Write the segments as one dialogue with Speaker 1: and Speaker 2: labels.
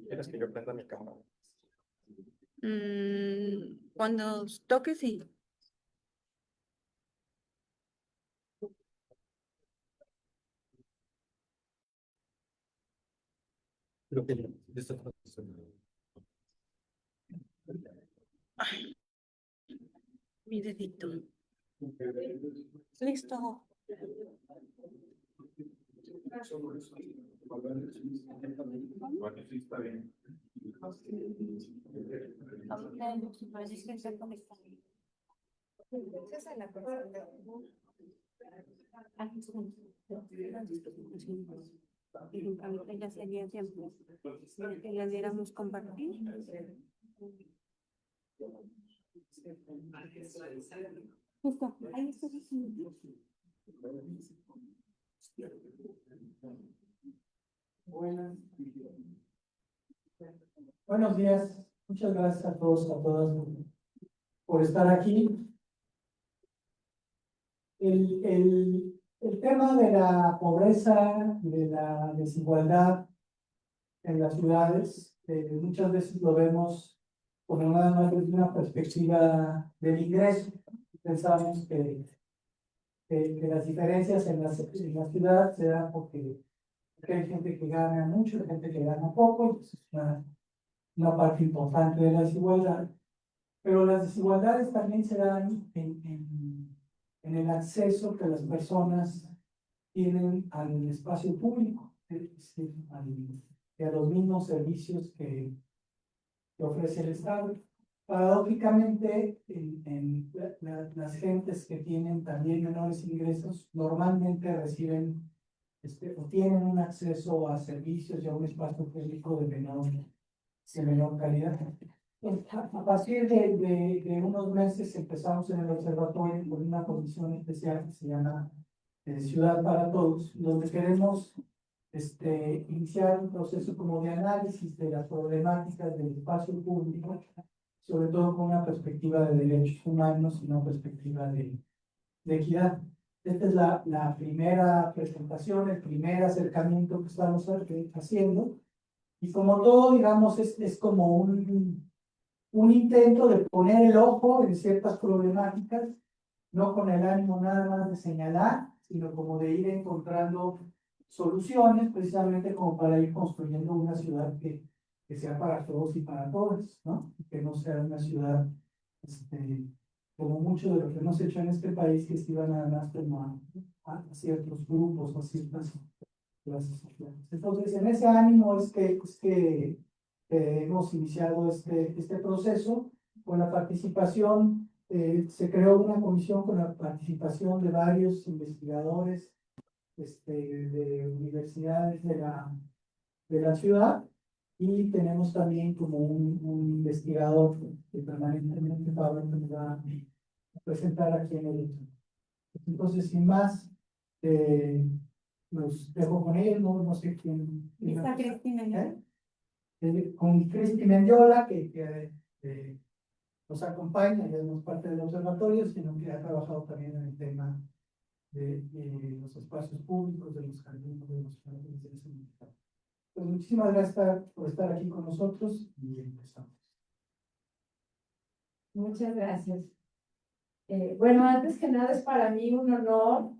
Speaker 1: ¿Quieres que yo prenda mi cámara?
Speaker 2: Cuando toque, sí.
Speaker 1: Creo que ya está funcionando.
Speaker 2: Ay, mi dedito. Listo. Ahorita ya sería tiempo de que ya diéramos compartir. Listo, ahí está.
Speaker 3: Buenos días, muchas gracias a todos, a todas por estar aquí. El tema de la pobreza, de la desigualdad en las ciudades, muchas veces lo vemos como nada más desde una perspectiva del ingreso. Pensamos que las diferencias en la ciudad se dan porque hay gente que gana mucho, hay gente que gana poco, y eso es una parte importante de la desigualdad. Pero las desigualdades también se dan en el acceso que las personas tienen al espacio público, es decir, a los mismos servicios que ofrece el Estado. Paradójicamente, las gentes que tienen también menores ingresos normalmente reciben o tienen un acceso a servicios y a un espacio público de menor calidad. A partir de unos meses empezamos en el observatorio con una comisión especial que se llama Ciudad para Todos, donde queremos iniciar un proceso como de análisis de las problemáticas del espacio público, sobre todo con una perspectiva de derechos humanos y una perspectiva de equidad. Esta es la primera presentación, el primer acercamiento que estamos haciendo, y como todo, digamos, es como un intento de poner el ojo en ciertas problemáticas, no con el ánimo nada más de señalar, sino como de ir encontrando soluciones, precisamente como para ir construyendo una ciudad que sea para todos y para todas, ¿no? Que no sea una ciudad, como mucho de lo que hemos hecho en este país, que estiva nada más como a ciertos grupos o a ciertas clases sociales. Entonces, en ese ánimo es que hemos iniciado este proceso con la participación. Se creó una comisión con la participación de varios investigadores de universidades de la ciudad, y tenemos también como un investigador que permanentemente Pablo nos va a presentar aquí en el. Entonces, sin más, los dejo con él, no sé quién.
Speaker 2: Está Cristina.
Speaker 3: Con Cristi Mendiola, que nos acompaña, ya es parte del observatorio, sino que ha trabajado también en el tema de los espacios públicos, de los jardines, de los jardines de ese municipio. Pues muchísimas gracias por estar aquí con nosotros y empezamos.
Speaker 4: Muchas gracias. Bueno, antes que nada es para mí un honor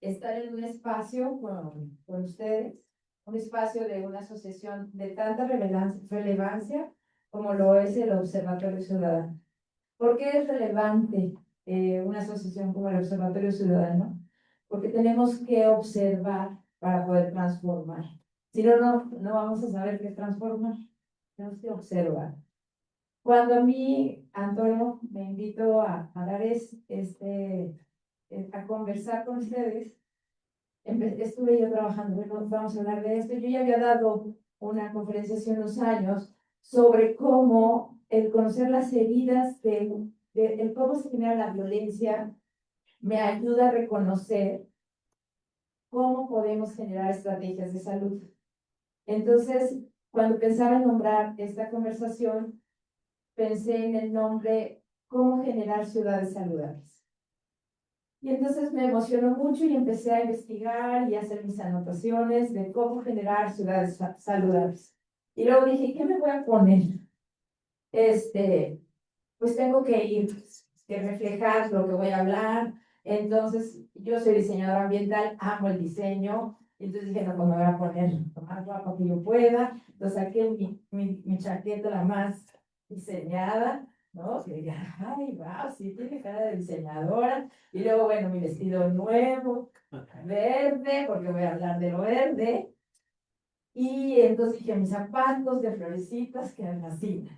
Speaker 4: estar en un espacio con ustedes, un espacio de una asociación de tanta relevancia como lo es el Observatorio Ciudadano. ¿Por qué es relevante una asociación como el Observatorio Ciudadano? Porque tenemos que observar para poder transformar. Si no vamos a saber qué es transformar. Tenemos que observar. Cuando a mí, Antonio, me invitó a dar a conversar con ustedes, estuve yo trabajando, bueno, vamos a hablar de esto. Yo ya había dado una conferencia hace unos años sobre cómo el conocer las heridas el cómo se genera la violencia me ayuda a reconocer cómo podemos generar estrategias de salud. Entonces, cuando pensaba en nombrar esta conversación, pensé en el nombre "Cómo generar ciudades saludables". Y entonces me emocionó mucho y empecé a investigar y a hacer mis anotaciones de cómo generar ciudades saludables. Y luego dije, ¿qué me voy a poner? Pues tengo que ir, que reflejar lo que voy a hablar. Entonces, yo soy diseñadora ambiental, amo el diseño. Entonces dije, no, pues me voy a poner lo más guapa que yo pueda. Entonces saqué mi chaqueta la más diseñada, ¿no? Que diga, ay, wow, sí, tiene cara de diseñadora. Y luego, bueno, mi vestido nuevo, verde, porque voy a hablar de lo verde. Y entonces dije, mis zapatos de florecitas que eran así.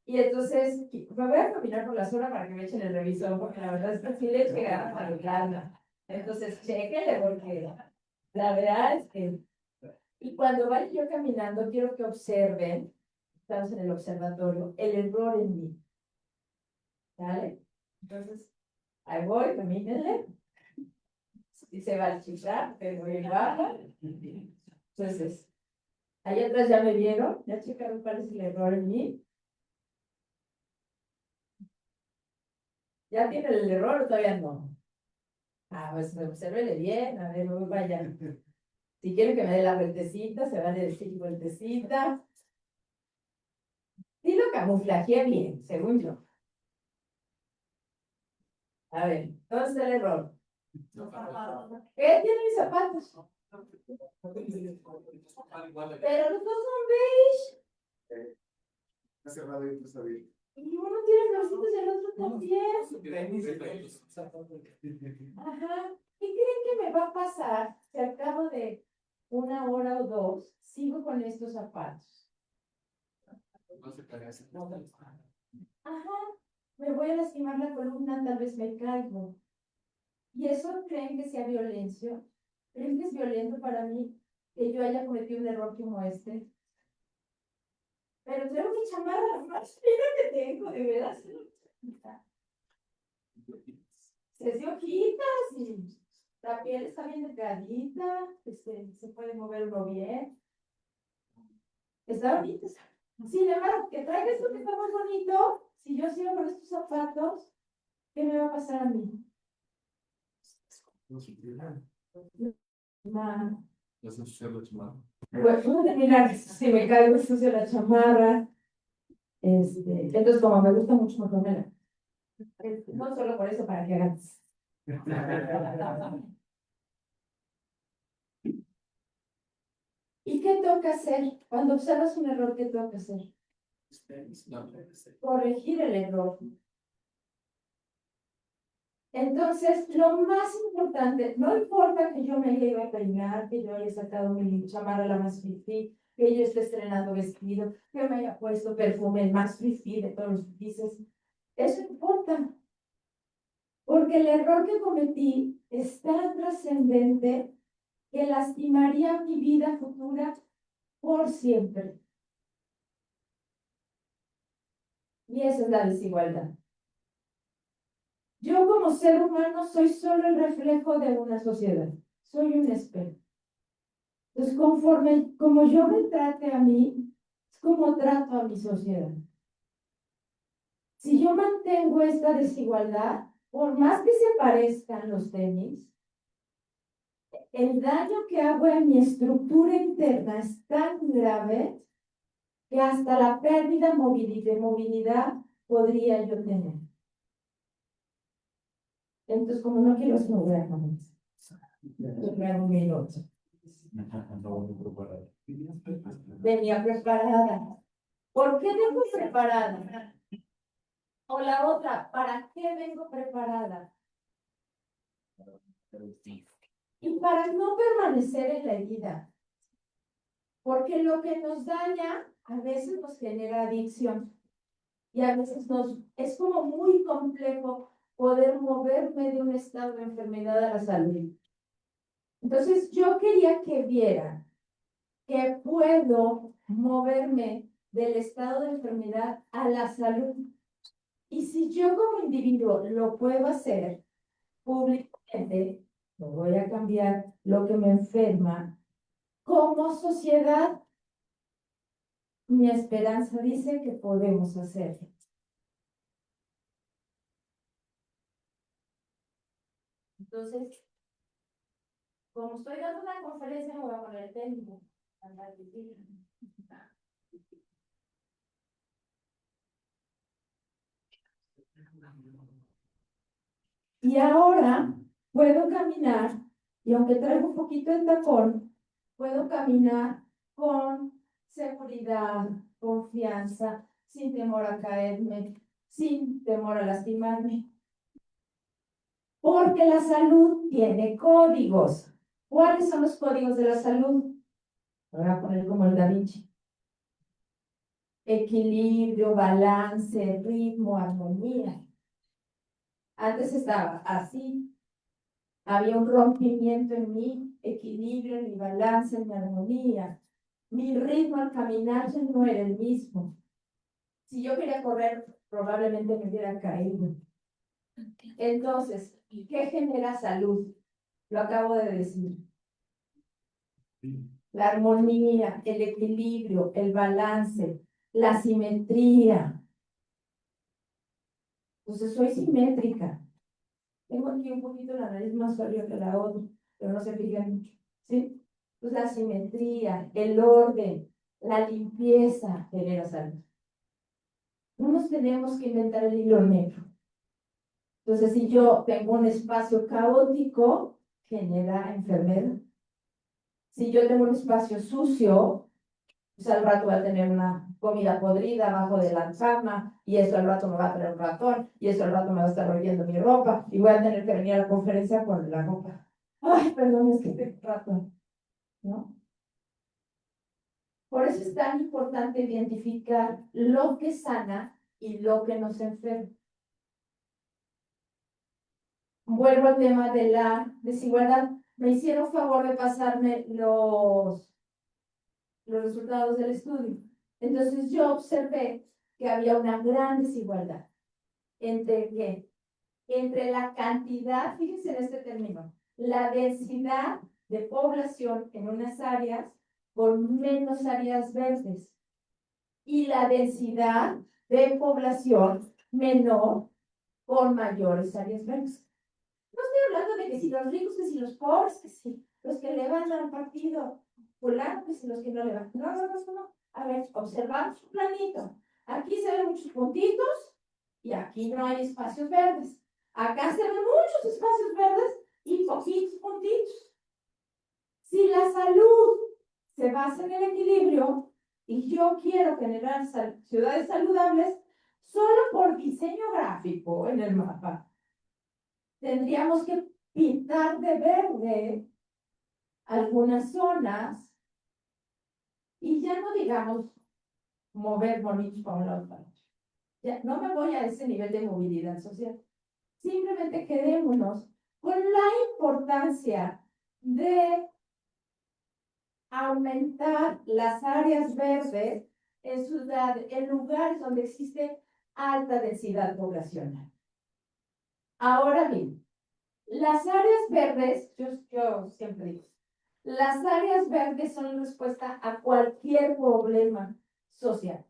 Speaker 4: Y entonces me voy a caminar por la zona para que me echen el revisor, porque la verdad es que sí le eché ganas a arreglarla. Entonces, chéquenle, porque la verdad es que... Y cuando vaya yo caminando, quiero que observen, estamos en el observatorio, el error en mí. ¿Vale? Entonces, ahí voy, camínenle. Y se va a chicar, pero voy baja. Entonces, allá atrás ya me vieron, ya checaron cuál es el error en mí. ¿Ya tienen el error o todavía no? Ah, pues obsérvele bien, a ver, voy para allá. Si quieren que me dé la vueltecita, se van a decir vueltecita. Sí lo camuflajeé bien, según yo. A ver, ¿dónde está el error? ¿Qué tiene mis zapatos? Pero los dos son beige.
Speaker 1: Cerrado y tú sabías.
Speaker 4: Y uno tiene florcitos y el otro también. Ajá. ¿Qué creen que me va a pasar si al cabo de 1 hora o 2 sigo con estos zapatos? Ajá. Me voy a lastimar la columna, tal vez me caigo. ¿Y eso creen que sea violencia? ¿Creen que es violento para mí que yo haya cometido un error como este? Pero traigo mi chamarra, la más fina que tengo, de veras. Se hace hojitas y la piel está bien delgadita, se puede mover uno bien. Está bonito. Sin embargo, que traiga esto que está más bonito, si yo sigo con estos zapatos, ¿qué me va a pasar a mí? Pues voy a terminar, si me caigo sucio la chamarra. Entonces, como me gusta mucho, mejor me la... No solo por eso, para que hagan. ¿Y qué toca hacer? Cuando observas un error, ¿qué toca hacer? Corregir el error. Entonces, lo más importante, no importa que yo me haya ido a peinar, que yo haya sacado mi chamarra la más fifí, que yo esté estrenando vestido, que me haya puesto perfume el más fifí de todos los dices, eso importa. Porque el error que cometí es tan trascendente que lastimaría mi vida futura por siempre. Y esa es la desigualdad. Yo como ser humano soy solo el reflejo de una sociedad. Soy un espejo. Entonces, como yo me trate a mí, es como trato a mi sociedad. Si yo mantengo esta desigualdad, por más que se parezcan los tenis, el daño que hago en mi estructura interna es tan grave que hasta la pérdida de movilidad podría yo tener. Entonces, como no quiero sembrar más, un minuto. Venía preparada. ¿Por qué vengo preparada? O la otra, ¿para qué vengo preparada? Y para no permanecer en la herida. Porque lo que nos daña a veces nos genera adicción. Y a veces es como muy complejo poder moverme de un estado de enfermedad a la salud. Entonces yo quería que vieran que puedo moverme del estado de enfermedad a la salud. Y si yo como individuo lo puedo hacer públicamente, no voy a cambiar lo que me enferma. Como sociedad, mi esperanza dice que podemos hacerlo. Entonces, como estoy dando una conferencia, me voy a poner el técnico. Y ahora puedo caminar, y aunque traigo un poquito de tacón, puedo caminar con seguridad, confianza, sin temor a caerme, sin temor a lastimarme. Porque la salud tiene códigos. ¿Cuáles son los códigos de la salud? Voy a poner como el Da Vinci. Equilibrio, balance, ritmo, armonía. Antes estaba así. Había un rompimiento en mi equilibrio, en mi balance, en mi armonía. Mi ritmo al caminar ya no era el mismo. Si yo quería correr, probablemente me hubiera caído. Entonces, ¿qué genera salud? Lo acabo de decir. La armonía, el equilibrio, el balance, la simetría. Entonces, soy simétrica. Tengo aquí un poquito la nariz más arriba que la otra, pero no se fijan mucho, ¿sí? Pues la simetría, el orden, la limpieza genera salud. No nos tenemos que inventar el hilo negro. Entonces, si yo tengo un espacio caótico, genera enfermedad. Si yo tengo un espacio sucio, pues al rato voy a tener una comida podrida abajo de la cama, y eso al rato me va a traer un ratón, y eso al rato me va a estar royendo mi ropa, y voy a tener que venir a la conferencia con la ropa. Ay, perdón, es que te rato, ¿no? Por eso es tan importante identificar lo que sana y lo que nos enferma. Vuelvo al tema de la desigualdad. Me hicieron favor de pasarme los resultados del estudio. Entonces yo observé que había una gran desigualdad. ¿Entre qué? Entre la cantidad, fíjense en este término, la densidad de población en unas áreas con menos áreas verdes y la densidad de población menor con mayores áreas verdes. No estoy hablando de que si los ricos, que si los pobres, que si los que le van al partido fulano, que si los que no le van. No. A ver, observamos un planito. Aquí se ven muchos puntitos y aquí no hay espacios verdes. Acá se ven muchos espacios verdes y poquitos puntitos. Si la salud se basa en el equilibrio y yo quiero generar ciudades saludables, solo por diseño gráfico en el mapa, tendríamos que pintar de verde algunas zonas y ya no digamos mover bonitos para un lado para otro. Ya no me voy a ese nivel de movilidad social. Simplemente quedémonos con la importancia de aumentar las áreas verdes en ciudades, en lugares donde existe alta densidad poblacional. Ahora bien, las áreas verdes, yo siempre digo, las áreas verdes son respuesta a cualquier problema social.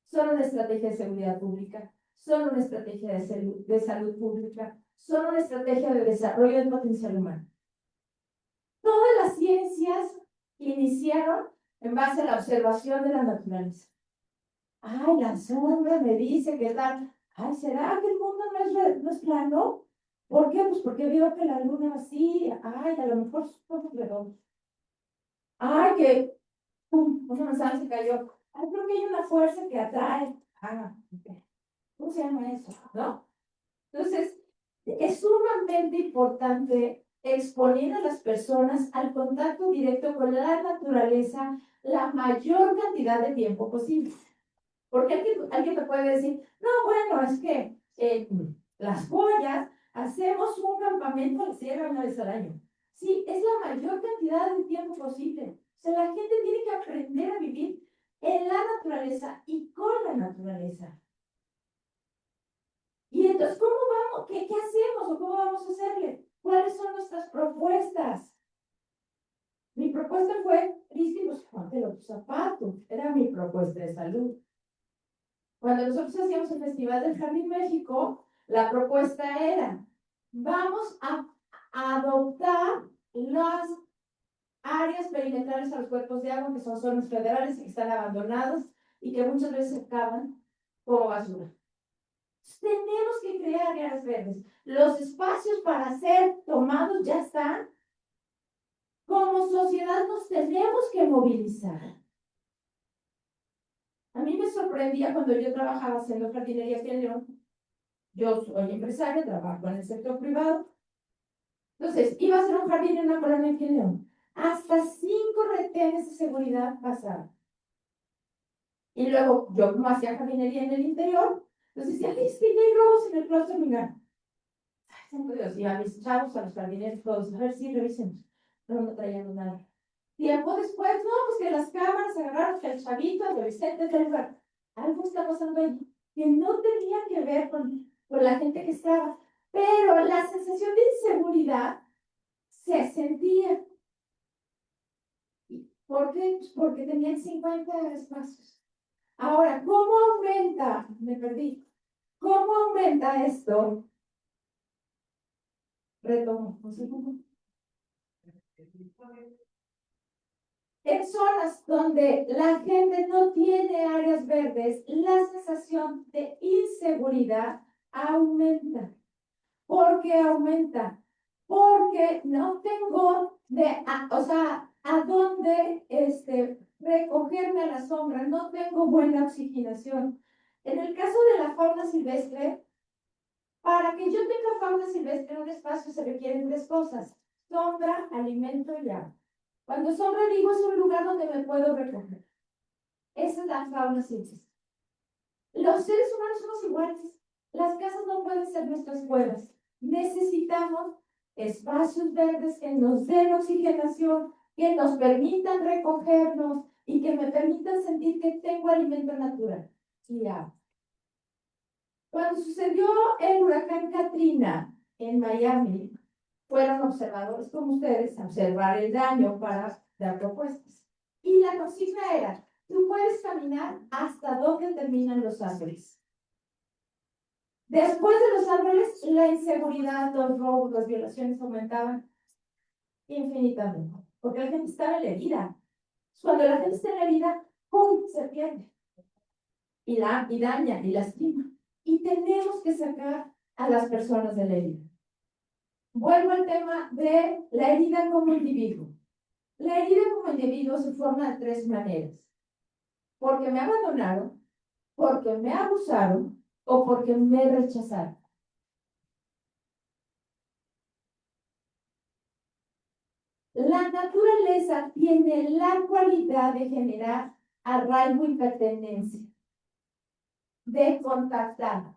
Speaker 4: Son una estrategia de seguridad pública, son una estrategia de salud pública, son una estrategia de desarrollo del potencial humano. Todas las ciencias iniciaron en base a la observación de la naturaleza. Ay, la sombra me dice que tal. Ay, ¿será que el mundo no es plano? ¿Por qué? Pues porque veo que la luna así. Ay, a lo mejor somos redondos. Ay, que una manzana se cayó. Ay, creo que hay una fuerza que atrae. Ah, ¿cómo se llama eso? ¿No? Entonces, es sumamente importante exponer a las personas al contacto directo con la naturaleza la mayor cantidad de tiempo posible. Porque alguien me puede decir, no, bueno, es que las joyas hacemos un campamento a la sierra una vez al año. Sí, es la mayor cantidad de tiempo posible. O sea, la gente tiene que aprender a vivir en la naturaleza y con la naturaleza. Y entonces, ¿cómo vamos? ¿Qué hacemos o cómo vamos a hacerle? ¿Cuáles son nuestras propuestas? Mi propuesta fue, Cristi, pues ponte los zapatos. Era mi propuesta de salud. Cuando nosotros hacíamos el Festival del Jardín México, la propuesta era, vamos a adoptar las áreas perimetrales a los cuerpos de agua, que son zonas federales y que están abandonados y que muchas veces acaban como basura. Tenemos que crear áreas verdes. Los espacios para ser tomados ya están. Como sociedad nos tenemos que movilizar. A mí me sorprendía cuando yo trabajaba haciendo jardinería aquí en León. Yo soy empresaria, trabajo en el sector privado. Entonces, iba a hacer un jardín en una colonia aquí en León. Hasta 5 retenes de seguridad pasaban. Y luego, yo como hacía jardinería en el interior, entonces decía, es que ya hay robos en el claustro Mingar. Ay, santo Dios, y a mis chavos, a los jardineros, todos, a ver si revisemos. No traían nada. Tiempo después, no, pues que las cámaras agarraron que el chavito de Vicente del lugar. Algo está pasando ahí que no tenía que ver con la gente que estaba. Pero la sensación de inseguridad se sentía. ¿Por qué? Pues porque tenían 50 espacios. Ahora, ¿cómo aumenta? Me perdí. ¿Cómo aumenta esto? Retomo, un segundo. En zonas donde la gente no tiene áreas verdes, la sensación de inseguridad aumenta. ¿Por qué aumenta? Porque no tengo a dónde recogerme a la sombra, no tengo buena oxigenación. En el caso de la fauna silvestre, para que yo tenga fauna silvestre en un espacio se requieren 3 cosas: sombra, alimento y agua. Cuando sombra digo es un lugar donde me puedo recoger. Esa es la fauna silvestre. Los seres humanos somos iguales. Las casas no pueden ser nuestras cuevas. Necesitamos espacios verdes que nos den oxigenación, que nos permitan recogernos y que me permitan sentir que tengo alimento natural y agua. Cuando sucedió el huracán Katrina en Miami, fueron observadores como ustedes a observar el daño para dar propuestas. Y la consigna era, tú puedes caminar hasta donde terminan los árboles. Después de los árboles, la inseguridad, los robos, las violaciones aumentaban infinitamente, porque la gente estaba en la herida. Cuando la gente está en la herida, ¡pum!, se pierde. Y daña, y lastima. Y tenemos que sacar a las personas de la herida. Vuelvo al tema de la herida como individuo. La herida como individuo se forma de 3 maneras. Porque me abandonaron, porque me abusaron o porque me rechazaron. La naturaleza tiene la cualidad de generar arraigo y pertenencia, de contactar.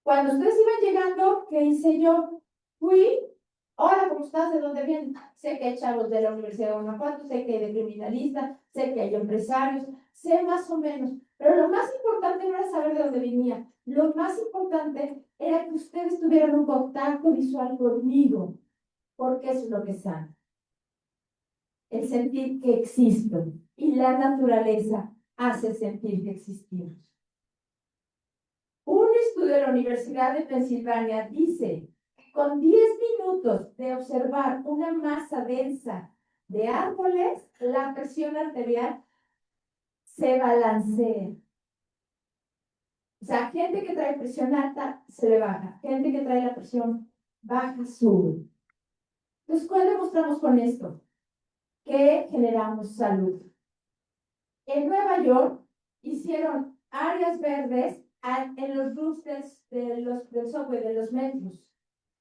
Speaker 4: Cuando ustedes iban llegando, ¿qué hice yo? Fui, hola, ¿cómo estás? ¿De dónde vienen? Sé que hay chavos de la Universidad de Guanajuato, sé que hay de criminalistas, sé que hay empresarios, sé más o menos. Pero lo más importante no era saber de dónde venía. Lo más importante era que ustedes tuvieran un contacto visual conmigo, porque eso es lo que sana. El sentir que existo, y la naturaleza hace sentir que existimos. Un estudio de la Universidad de Pensilvania dice que con 10 minutos de observar una masa densa de árboles, la presión arterial se balancea. O sea, gente que trae presión alta se le baja, gente que trae la presión baja sube. Entonces, ¿cuál demostramos con esto? Que generamos salud. En Nueva York hicieron áreas verdes en los routes del subway, de los metros.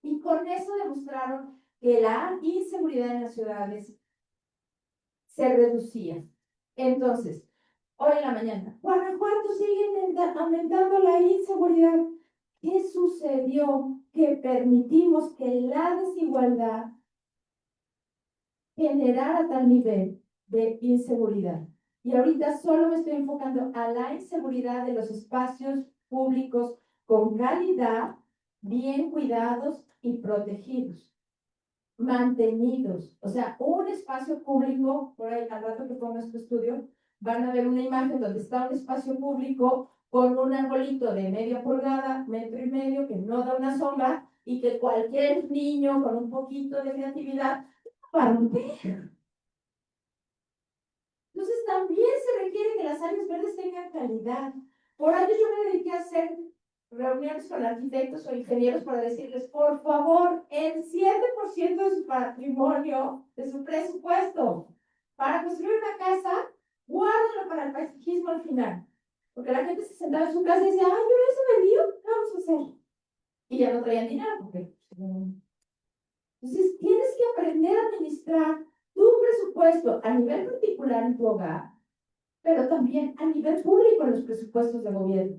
Speaker 4: Y con eso demostraron que la inseguridad en las ciudades se reducía. Entonces, hoy en la mañana, Guanajuato sigue aumentando la inseguridad. ¿Qué sucedió? Que permitimos que la desigualdad generara tal nivel de inseguridad. Y ahorita solo me estoy enfocando a la inseguridad de los espacios públicos con calidad, bien cuidados y protegidos, mantenidos. O sea, un espacio público, por ahí al rato que ponga este estudio, van a ver una imagen donde está un espacio público con un arbolito de media pulgada, 1,5 metros, que no da una sombra y que cualquier niño con un poquito de creatividad va a romper. Entonces también se requiere que las áreas verdes tengan calidad. Por años yo me dediqué a hacer reuniones con arquitectos o ingenieros para decirles, por favor, el 7% de su patrimonio, de su presupuesto, para construir una casa, guárdenlo para el paisajismo al final. Porque la gente se sentaba en su casa y decía, ay, yo eso me dio, ¿qué vamos a hacer? Y ya no traían dinero, porque... Entonces, tienes que aprender a administrar tu presupuesto a nivel particular en tu hogar, pero también a nivel público en los presupuestos de gobierno.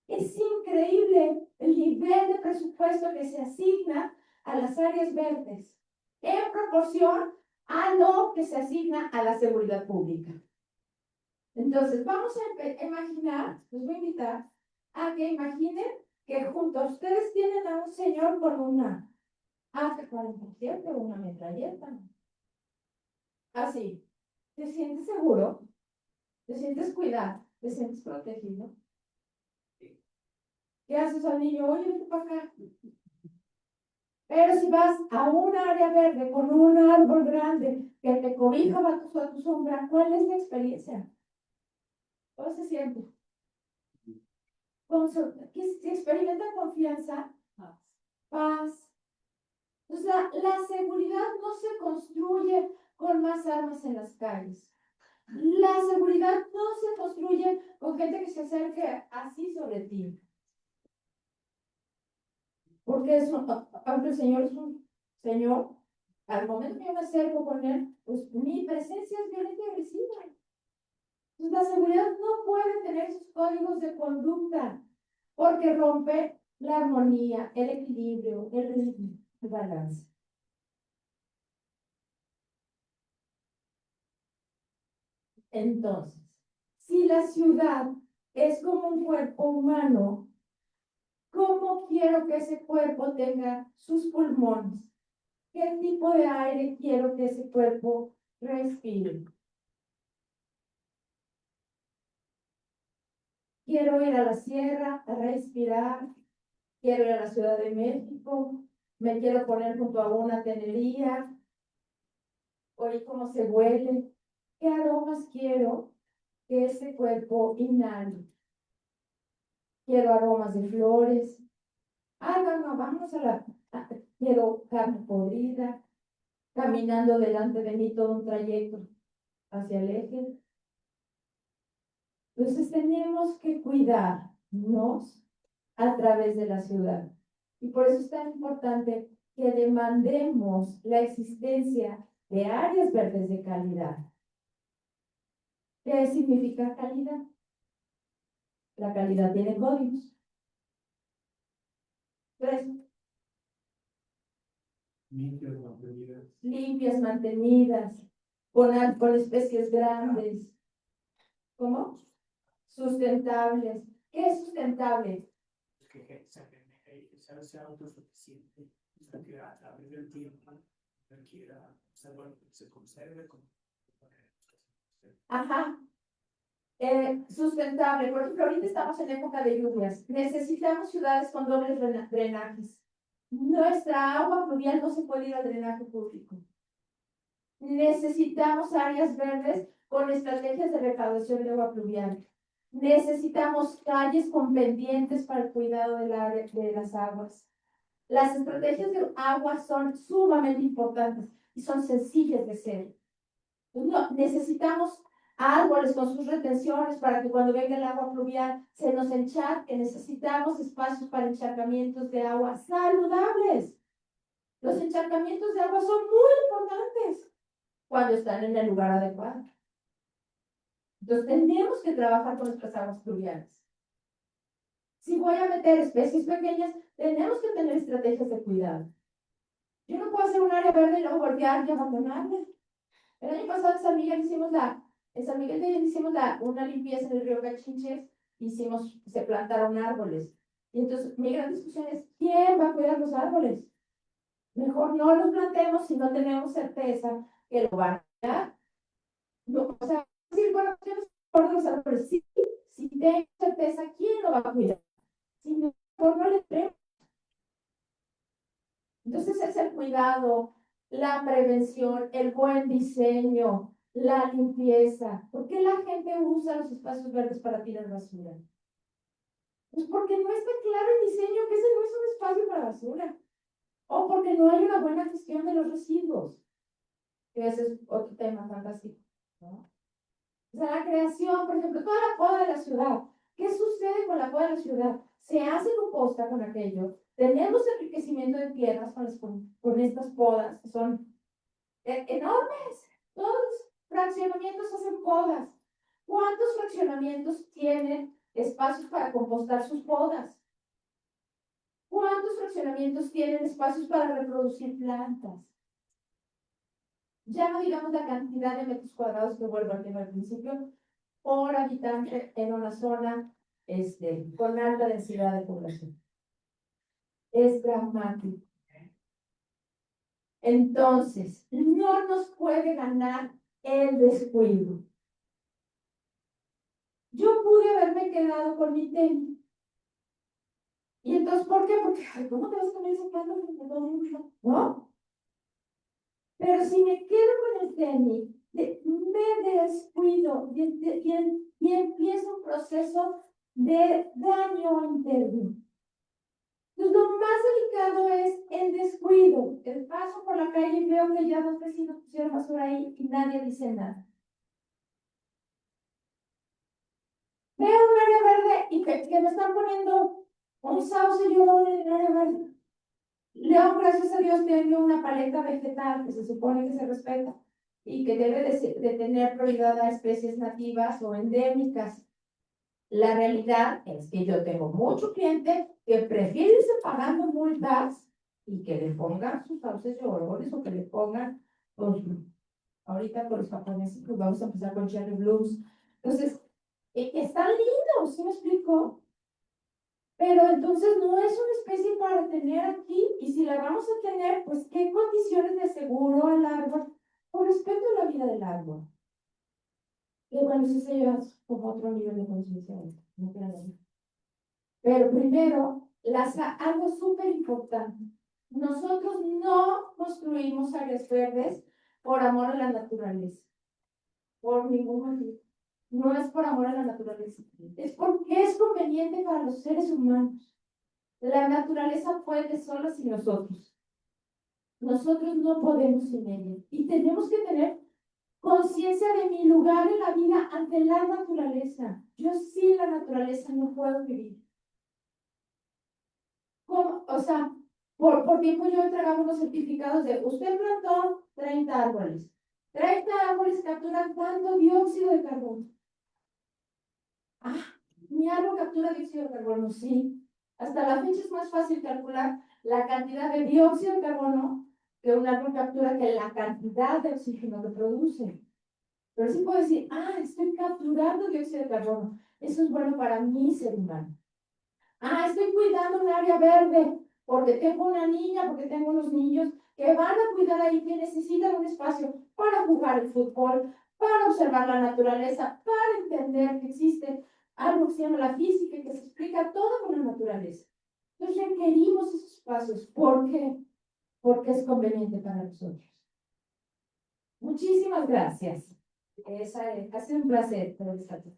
Speaker 4: Es increíble el nivel de presupuesto que se asigna a las áreas verdes en proporción a lo que se asigna a la seguridad pública. Entonces, vamos a imaginar, los voy a invitar a que imaginen que junto a ustedes tienen a un señor con una AK-47 o una metralleta. Así. ¿Te sientes seguro? ¿Te sientes cuidado? ¿Te sientes protegido? ¿Qué haces al niño? Oye, vete para acá. Pero si vas a un área verde con un árbol grande que te cobija bajo tu sombra, ¿cuál es la experiencia? ¿Cómo se siente? ¿Se experimenta confianza? Paz. O sea, la seguridad no se construye con más armas en las calles. La seguridad no se construye con gente que se acerque así sobre ti. Porque aunque el Señor es un Señor, al momento que yo me acerco con Él, pues mi presencia es violenta y agresiva. Entonces, la seguridad no puede tener sus códigos de conducta, porque rompe la armonía, el equilibrio, el ritmo, el balance. Entonces, si la ciudad es como un cuerpo humano, ¿cómo quiero que ese cuerpo tenga sus pulmones? ¿Qué tipo de aire quiero que ese cuerpo respire? Quiero ir a la sierra a respirar, quiero ir a la Ciudad de México, me quiero poner junto a una tenería, oír cómo se huele, qué aromas quiero que ese cuerpo inhale. Quiero aromas de flores. No, vamos quiero carne podrida, caminando delante de mí todo un trayecto hacia el eje. Entonces tenemos que cuidarnos a través de la ciudad. Y por eso es tan importante que demandemos la existencia de áreas verdes de calidad. ¿Qué significa calidad? La calidad tiene códigos. 3. Limpias, mantenidas, con especies grandes. ¿Cómo? Sustentables. ¿Qué es sustentable?
Speaker 3: Que sea autosuficiente, que a través del tiempo requiera, se conserve como...
Speaker 4: Ajá. Sustentable. Por ejemplo, ahorita estamos en época de lluvias. Necesitamos ciudades con dobles drenajes. Nuestra agua pluvial no se puede ir al drenaje público. Necesitamos áreas verdes con estrategias de recaudación de agua pluvial. Necesitamos calles con pendientes para el cuidado de las aguas. Las estrategias de agua son sumamente importantes y son sencillas de hacer. No, necesitamos árboles con sus retenciones para que cuando venga el agua pluvial se nos encharque. Necesitamos espacios para encharcamientos de agua saludables. Los encharcamientos de agua son muy importantes cuando están en el lugar adecuado. Entonces tenemos que trabajar con nuestras aguas pluviales. Si voy a meter especies pequeñas, tenemos que tener estrategias de cuidado. Yo no puedo hacer un área verde y luego voltear y abandonarla. El año pasado en San Miguel hicimos una limpieza en el río Cachinches, se plantaron árboles. Y entonces mi gran discusión es, ¿quién va a cuidar los árboles? Mejor no los plantemos si no tenemos certeza que lo van a cuidar. No, o sea, decir, bueno, ¿quién los árboles? Sí, Si tengo certeza, ¿quién lo va a cuidar? Si no, no le creo. Entonces es el cuidado, la prevención, el buen diseño, la limpieza. ¿Por qué la gente usa los espacios verdes para tirar basura? Pues porque no está claro el diseño, que ese no es un espacio para basura. O porque no hay una buena gestión de los residuos. Que ese es otro tema fantástico, ¿no? O sea, la creación, por ejemplo, toda la poda de la ciudad. ¿Qué sucede con la poda de la ciudad? Se hace composta con aquello. Tenemos enriquecimiento de tierras con estas podas, que son enormes. Todos los fraccionamientos hacen podas. ¿Cuántos fraccionamientos tienen espacios para compostar sus podas? ¿Cuántos fraccionamientos tienen espacios para reproducir plantas? Ya no digamos la cantidad de metros cuadrados que vuelvo al tema al principio, por habitante en una zona con alta densidad de población. Es dramático. Entonces, no nos puede ganar el descuido. Yo pude haberme quedado con mi tenis. ¿Y entonces por qué? Porque, ay, ¿cómo te vas a comer ese plato frente a todo el mundo? ¿No? Pero si me quedo con el tenis, me descuido y empiezo un proceso de daño interno. Entonces, lo más delicado es el descuido. El paso por la calle y veo que ya dos vecinos pusieron basura ahí y nadie dice nada. Veo un área verde y que me están poniendo un sauce y un en el área verde. León, gracias a Dios, tiene una paleta vegetal que se supone que se respeta y que debe de tener prioridad a especies nativas o endémicas. La realidad es que yo tengo mucho cliente que prefiere irse pagando multas y que le pongan sus sauces de olores o que le pongan, pues, ahorita con los japoneses, pues vamos a empezar con cherry blooms. Entonces, están lindos, ¿sí me explico? Pero entonces no es una especie para tener aquí, y si la vamos a tener, pues qué condiciones de seguro al árbol, con respeto a la vida del árbol. Y bueno, eso se lleva como otro nivel de conciencia, no queda nada. Pero primero, algo súper importante. Nosotros no construimos áreas verdes por amor a la naturaleza, por ningún motivo. No es por amor a la naturaleza, es porque es conveniente para los seres humanos. La naturaleza puede sola sin nosotros. Nosotros no podemos sin ella. Y tenemos que tener conciencia de mi lugar en la vida ante la naturaleza. Yo sin la naturaleza no puedo vivir. ¿Cómo? O sea, por tiempo yo entregaba unos certificados de usted plantó 30 árboles. 30 árboles capturan ¿cuánto dióxido de carbono? Ah, mi árbol captura dióxido de carbono, sí. Hasta la fecha es más fácil calcular la cantidad de dióxido de carbono que un árbol captura que la cantidad de oxígeno que produce. Pero sí puedo decir, estoy capturando dióxido de carbono. Eso es bueno para mi ser humano. Estoy cuidando un área verde porque tengo una niña, porque tengo unos niños que van a cuidar ahí, que necesitan un espacio para jugar el fútbol, para observar la naturaleza, para entender que existe algo que se llama la física y que se explica todo con la naturaleza. Entonces requerimos esos espacios. ¿Por qué? Porque es conveniente para nosotros. Muchísimas gracias. Ha sido un placer poder estar aquí.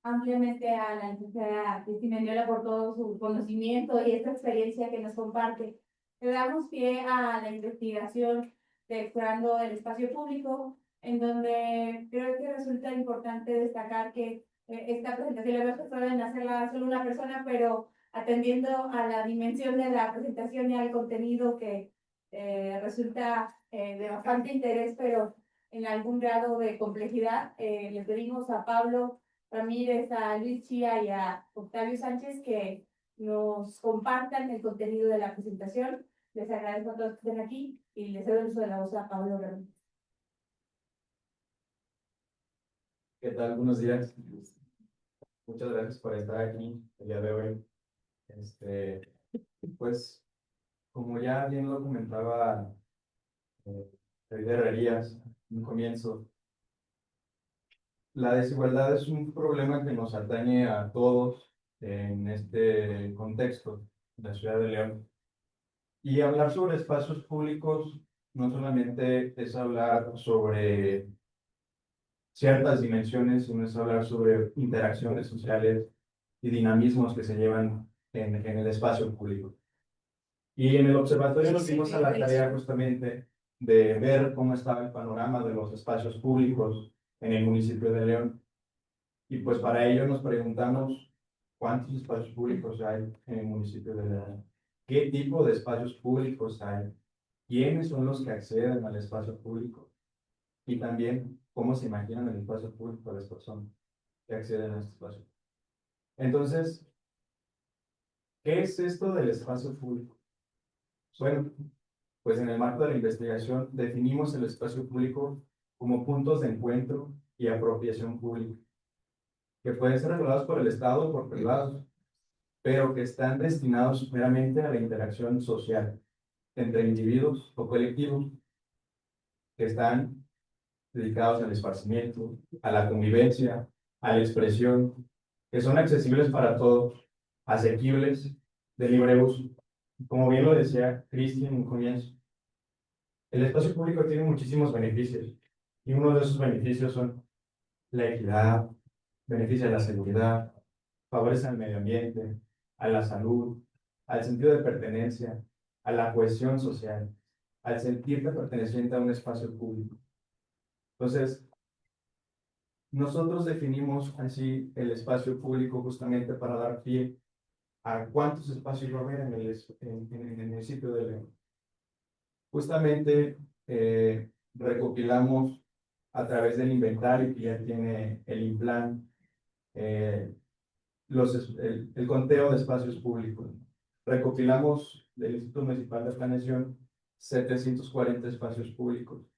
Speaker 4: Ampliamente a la licenciada Cristina Mendiola por todo su conocimiento y esta experiencia que nos comparte. Le damos pie a la investigación de Explorando el Espacio Público, en donde creo que resulta importante destacar que esta presentación la había pensado en hacerla solo una persona, pero atendiendo a la dimensión de la presentación y al contenido que resulta de bastante interés, pero en algún grado de complejidad, le pedimos a Pablo Ramírez, a Luis Chía y a Octavio Sánchez que nos compartan el contenido de la presentación. Les agradezco a todos que estén aquí y les cedo el uso de la voz a Pablo Ramírez.
Speaker 5: ¿Qué tal? Buenos días. Muchas gracias por estar aquí el día de hoy. Pues, como ya bien lo comentaba Rey de Herrerías, un comienzo. La desigualdad es un problema que nos atañe a todos en este contexto, la ciudad de León. Y hablar sobre espacios públicos no solamente es hablar sobre ciertas dimensiones, sino es hablar sobre interacciones sociales y dinamismos que se llevan en el espacio público. Y en el observatorio nos dimos a la tarea justamente de ver cómo estaba el panorama de los espacios públicos en el municipio de León. Y pues para ello nos preguntamos cuántos espacios públicos hay en el municipio de León, qué tipo de espacios públicos hay, quiénes son los que acceden al espacio público y también cómo se imaginan el espacio público de las personas que acceden a este espacio. Entonces, ¿qué es esto del espacio público? Bueno, pues en el marco de la investigación definimos el espacio público como puntos de encuentro y apropiación pública, que pueden ser regulados por el Estado o por privados, pero que están destinados meramente a la interacción social entre individuos o colectivos, que están dedicados al esparcimiento, a la convivencia, a la expresión, que son accesibles para todos, asequibles, de libre uso. Como bien lo decía Cristian en un comienzo, el espacio público tiene muchísimos beneficios y uno de esos beneficios son la equidad, beneficia a la seguridad, favorece al medio ambiente, a la salud, al sentido de pertenencia, a la cohesión social, al sentirte perteneciente a un espacio público. Entonces, nosotros definimos así el espacio público justamente para dar pie a cuántos espacios va a haber en el municipio de León. Justamente recopilamos a través del inventario que ya tiene el INPLAN, el conteo de espacios públicos. Recopilamos del Instituto Municipal de Planeación 740 espacios públicos.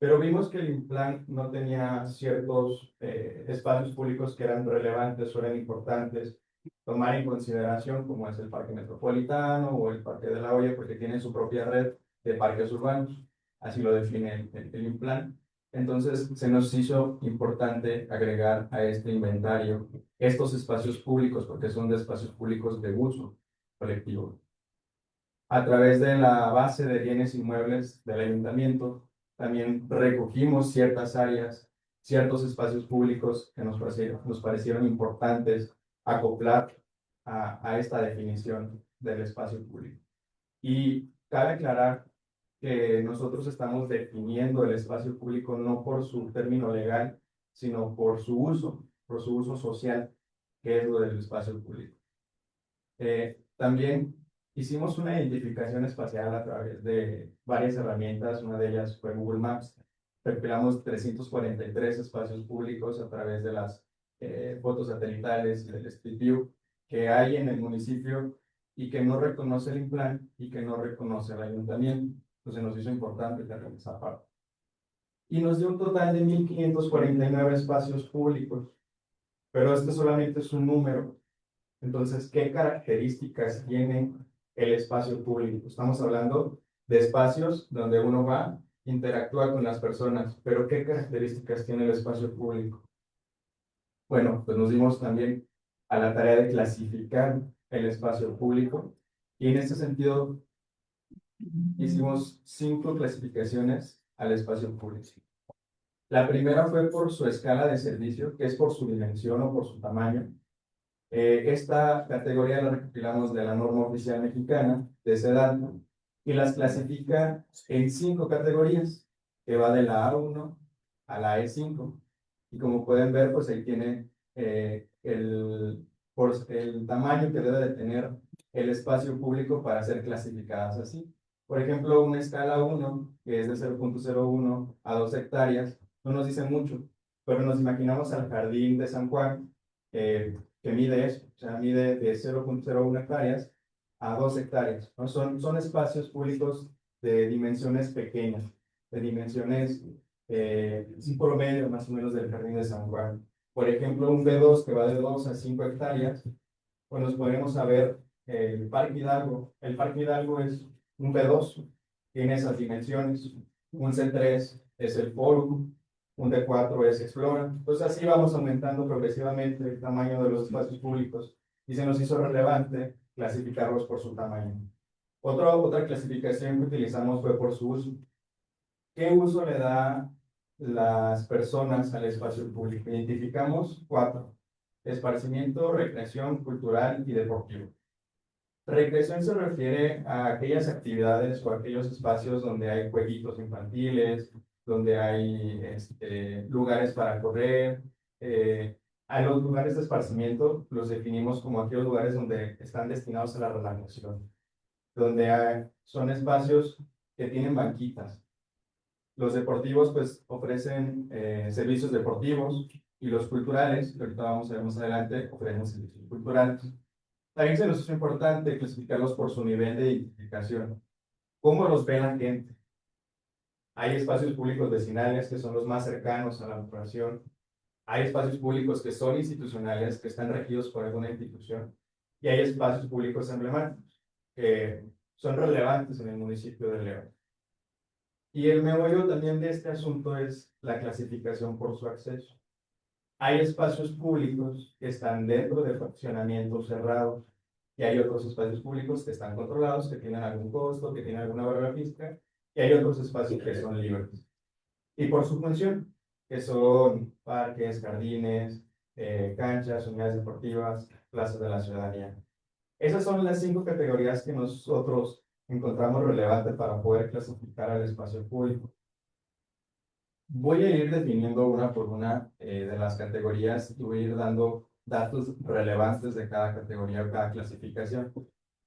Speaker 5: Pero vimos que el INPLAN no tenía ciertos espacios públicos que eran relevantes o eran importantes tomar en consideración, como es el Parque Metropolitano o el Parque de la Hoya, porque tienen su propia red de parques urbanos. Así lo define el INPLAN. Entonces, se nos hizo importante agregar a este inventario estos espacios públicos, porque son de espacios públicos de uso colectivo. A través de la base de bienes inmuebles del ayuntamiento, también recogimos ciertas áreas, ciertos espacios públicos que nos parecieron importantes acoplar a esta definición del espacio público. Y cabe aclarar que nosotros estamos definiendo el espacio público no por su término legal, sino por su uso social, que es lo del espacio público. También hicimos una identificación espacial a través de varias herramientas, una de ellas fue Google Maps. Recopilamos 343 espacios públicos a través de las fotos satelitales y del Street View que hay en el municipio y que no reconoce el INPLAN y que no reconoce el ayuntamiento. Entonces nos hizo importante tener esa parte. Y nos dio un total de 1,549 espacios públicos, pero este solamente es un número. Entonces, ¿qué características tiene el espacio público? Estamos hablando de espacios donde uno va, interactúa con las personas, pero ¿qué características tiene el espacio público? Bueno, pues nos dimos también a la tarea de clasificar el espacio público y en este sentido hicimos 5 clasificaciones al espacio público. La primera fue por su escala de servicio, que es por su dimensión o por su tamaño. Esta categoría la recopilamos de la norma oficial mexicana de SEDATU y las clasifica en 5 categorías, que va de la A1 a la E5. Y como pueden ver, pues ahí tiene el tamaño que debe de tener el espacio público para ser clasificadas así. Por ejemplo, una escala 1, que es de 0,01 a 2 hectáreas, no nos dice mucho, pero nos imaginamos al jardín de San Juan, que mide eso, o sea, mide de 0,01 hectáreas a 2 hectáreas, ¿no? Son espacios públicos de dimensiones pequeñas, de dimensiones, un promedio más o menos del jardín de San Juan. Por ejemplo, un B2 que va de 2 a 5 hectáreas, pues nos podemos saber el Parque Hidalgo. El Parque Hidalgo es un B2, tiene esas dimensiones. Un C3 es el Forum, un D4 es Explora. Entonces así vamos aumentando progresivamente el tamaño de los espacios públicos y se nos hizo relevante clasificarlos por su tamaño. Otra clasificación que utilizamos fue por su uso. ¿Qué uso le da las personas al espacio público? Identificamos 4: esparcimiento, recreación, cultural y deportivo. Recreación se refiere a aquellas actividades o aquellos espacios donde hay jueguitos infantiles, donde hay lugares para correr. A los lugares de esparcimiento los definimos como aquellos lugares donde están destinados a la relajación, donde son espacios que tienen banquitas. Los deportivos pues ofrecen servicios deportivos, y los culturales, que ahorita vamos a ver más adelante, ofrecen servicios culturales. También se nos hizo importante clasificarlos por su nivel de identificación. ¿Cómo los ve la gente? Hay espacios públicos vecinales que son los más cercanos a la población. Hay espacios públicos que son institucionales, que están regidos por alguna institución. Y hay espacios públicos emblemáticos, que son relevantes en el municipio de León. Y el meollo también de este asunto es la clasificación por su acceso. Hay espacios públicos que están dentro de fraccionamientos cerrados, y hay otros espacios públicos que están controlados, que tienen algún costo, que tienen alguna barrera física, y hay otros espacios que son libres. Y por su función, que son parques, jardines, canchas, unidades deportivas, plazas de la ciudadanía. Esas son las 5 categorías que nosotros encontramos relevantes para poder clasificar al espacio público. Voy a ir definiendo una por una de las categorías y voy a ir dando datos relevantes de cada categoría o cada clasificación.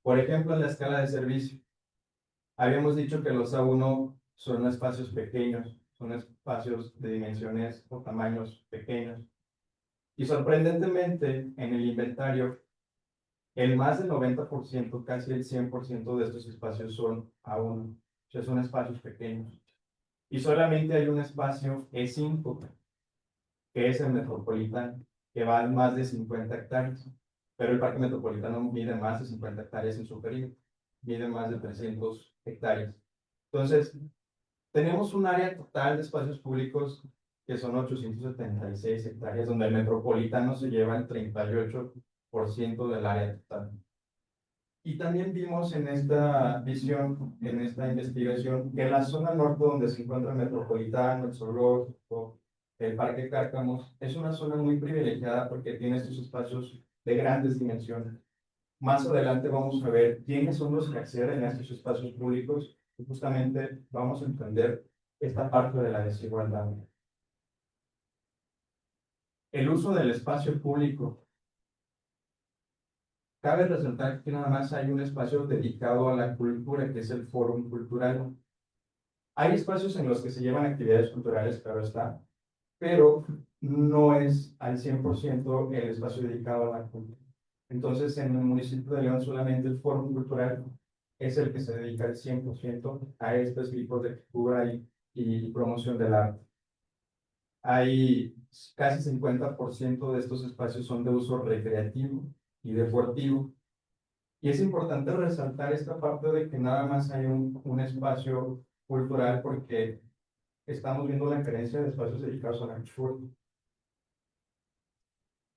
Speaker 5: Por ejemplo, en la escala de servicio, habíamos dicho que los A1 son espacios pequeños, son espacios de dimensiones o tamaños pequeños. Y sorprendentemente, en el inventario, el más del 90%, casi el 100% de estos espacios son A1, o sea, son espacios pequeños. Y solamente hay un espacio E5, que es el Metropolitano, que va a más de 50 hectáreas. Pero el Parque Metropolitano mide más de 50 hectáreas en su perímetro, mide más de 300 hectáreas. Entonces, tenemos un área total de espacios públicos que son 876 hectáreas, donde el Metropolitano se lleva el 38% del área total. Y también vimos en esta visión, en esta investigación, que en la zona norte donde se encuentra el Metropolitano, el Zoológico, el Parque Cárcamos, es una zona muy privilegiada porque tiene estos espacios de grandes dimensiones. Más adelante vamos a ver quiénes son los que acceden a estos espacios públicos y justamente vamos a entender esta parte de la desigualdad. El uso del espacio público. Cabe resaltar que nada más hay un espacio dedicado a la cultura, que es el Fórum Cultural. Hay espacios en los que se llevan actividades culturales, claro está, pero no es al 100% el espacio dedicado a la cultura. Entonces, en el municipio de León solamente el Fórum Cultural es el que se dedica al 100% a estos tipos de cultura y promoción del arte. Hay casi 50% de estos espacios son de uso recreativo y deportivo. Y es importante resaltar esta parte de que nada más hay un espacio cultural porque estamos viendo la carencia de espacios dedicados a la cultura.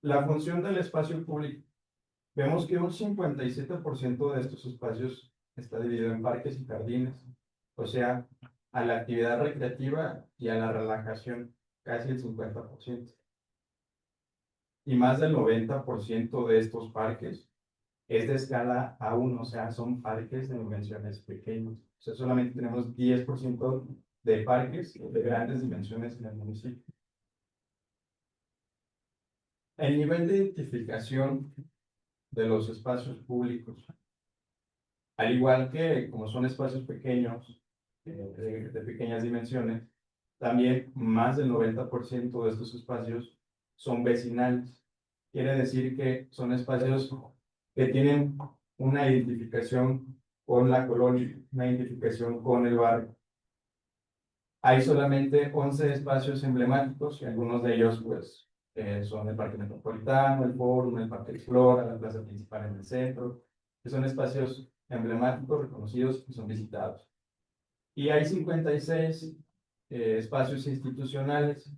Speaker 5: La función del espacio público. Vemos que un 57% de estos espacios está dividido en parques y jardines, o sea, a la actividad recreativa y a la relajación, casi el 50%. Y más del 90% de estos parques es de escala A1, o sea, son parques de dimensiones pequeñas. O sea, solamente tenemos 10% de parques de grandes dimensiones en el municipio. El nivel de identificación de los espacios públicos, al igual que como son espacios pequeños, de pequeñas dimensiones, también más del 90% de estos espacios son vecinales. Quiere decir que son espacios que tienen una identificación con la colonia, una identificación con el barrio. Hay solamente 11 espacios emblemáticos y algunos de ellos pues son el Parque Metropolitano, el Fórum, el Parque Explora, la plaza principal en el centro, que son espacios emblemáticos, reconocidos y son visitados. Y hay 56 espacios institucionales.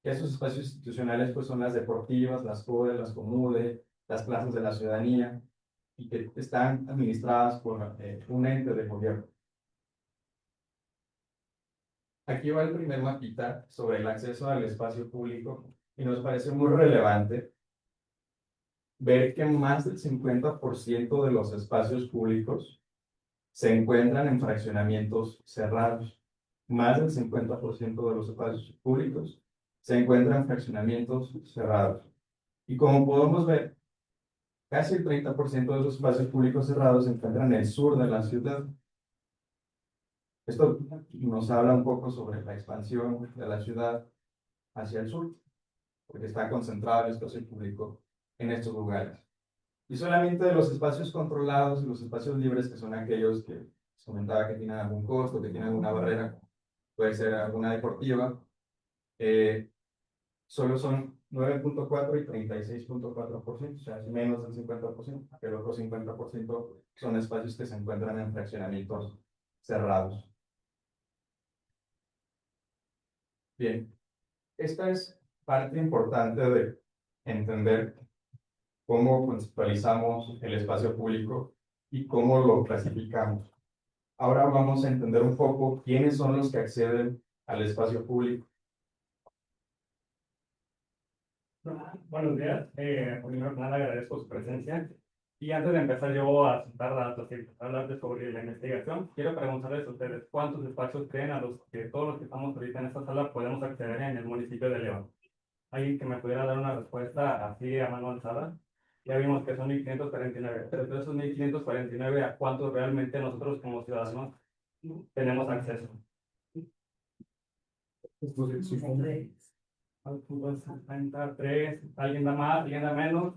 Speaker 5: Esos espacios institucionales pues son las deportivas, las CODE, las COMUDE, las plazas de la ciudadanía, y que están administradas por un ente de gobierno. Aquí va el primer mapita sobre el acceso al espacio público, y nos parece muy relevante ver que más del 50% de los espacios públicos se encuentran en fraccionamientos cerrados. Más del 50% de los espacios públicos se encuentran en fraccionamientos cerrados. Y como podemos ver, casi el 30% de los espacios públicos cerrados se encuentran en el sur de la ciudad. Esto nos habla un poco sobre la expansión de la ciudad hacia el sur, porque está concentrado el espacio público en estos lugares. Y solamente de los espacios controlados y los espacios libres, que son aquellos que se comentaba que tienen algún costo, que tienen alguna barrera, puede ser alguna deportiva, solo son 9.4 y 36.4%, o sea, es menos del 50%, el otro 50% son espacios que se encuentran en fraccionamientos cerrados. Bien, esta es parte importante de entender cómo conceptualizamos el espacio público y cómo lo clasificamos. Ahora vamos a entender un poco quiénes son los que acceden al espacio público.
Speaker 6: Buenos días. Primero que nada agradezco su presencia. Y antes de empezar yo a soltar datos y hablar sobre la investigación, quiero preguntarles a ustedes cuántos espacios creen a los que todos los que estamos ahorita en esta sala podemos acceder en el municipio de León. ¿Alguien que me pudiera dar una respuesta así a mano alzada? Ya vimos que son 1549, pero de esos 1549, ¿a cuántos realmente nosotros como ciudadanos tenemos acceso? 53. ¿Alguien da más? ¿Alguien da menos?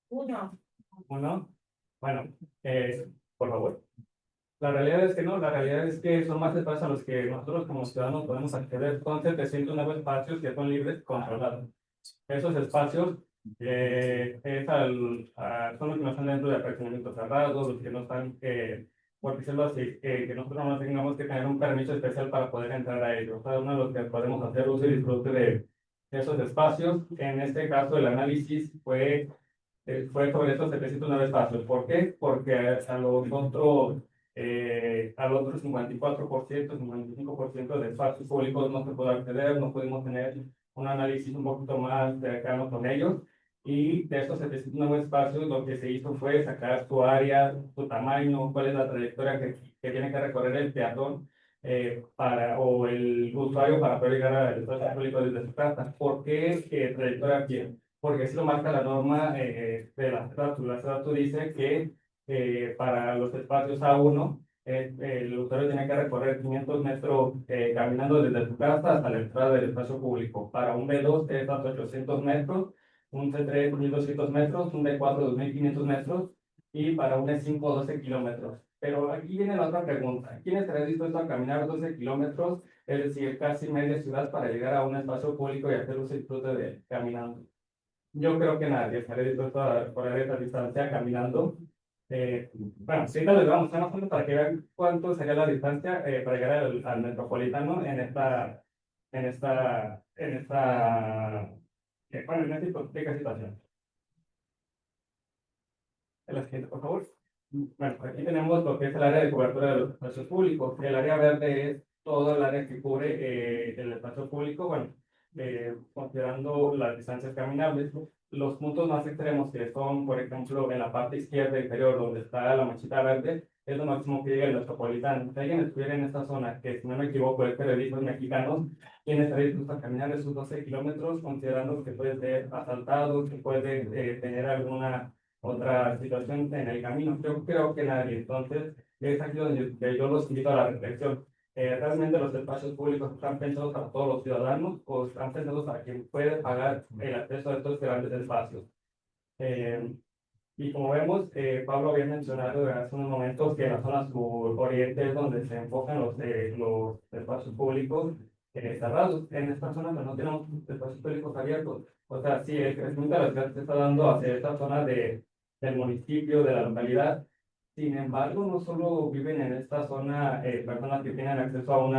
Speaker 4: Uno.
Speaker 6: ¿Uno? Bueno, por favor. La realidad es que no, la realidad es que son más espacios a los que nosotros como ciudadanos podemos acceder. Son 709 espacios que son libres, controlados. Esos espacios son los que no están dentro de fraccionamientos cerrados, los que no están, por decirlo así, que nosotros no tengamos que tener un permiso especial para poder entrar a ellos. Cada uno de los que podemos hacer uso y disfrute de esos espacios. En este caso, el análisis fue sobre estos 709 espacios. ¿Por qué? Porque al otro 54%, 55% de espacios públicos no se puede acceder, no pudimos tener un análisis un poquito más cercano con ellos. Y de estos 709 espacios, lo que se hizo fue sacar su área, su tamaño, cuál es la trayectoria que tiene que recorrer el peatón o el usuario para poder llegar al espacio público desde su casa. ¿Por qué trayectoria aquí? Porque así lo marca la norma de la SEDATU. La SEDATU dice que para los espacios A1, el usuario tiene que recorrer 500 metros caminando desde su casa hasta la entrada del espacio público. Para un B2 es hasta 800 metros, un C3 1200 metros, un D4 2500 metros y para un E5 12 kilómetros. Pero aquí viene la otra pregunta. ¿Quién estaría dispuesto a caminar 12 kilómetros, es decir, casi media ciudad para llegar a un espacio público y hacer un disfrute de caminando? Yo creo que nadie estaría dispuesto a recorrer esa distancia caminando. Bueno, sí, les vamos a mostrar para que vean cuánto sería la distancia para llegar al metropolitano en esta bueno, en esta hipotética situación. En la siguiente, por favor. Bueno, aquí tenemos lo que es el área de cobertura de los espacios públicos. El área verde es todo el área que cubre el espacio público, bueno, considerando las distancias caminables. Los puntos más extremos que son, por ejemplo, en la parte izquierda inferior, donde está la manchita verde, es lo máximo que llega el metropolitano. Si alguien estuviera en esta zona, que si no me equivoco es periodistas mexicanos, quien estaría dispuesto a caminar esos 12 kilómetros, considerando que puede ser asaltado, que puede tener alguna otra situación en el camino? Yo creo que nadie. Entonces, es aquí donde yo los invito a la reflexión. ¿Realmente los espacios públicos están pensados para todos los ciudadanos o están pensados para quien puede pagar el acceso a estos grandes espacios? Y como vemos, Pablo había mencionado hace unos momentos que en la zona suroriente es donde se enfocan los espacios públicos cerrados. En esta zona pues, no tenemos espacios públicos abiertos. O sea, sí, el crecimiento de la ciudad se está dando hacia esta zona del municipio, de la localidad. Sin embargo, no solo viven en esta zona personas que tienen acceso a un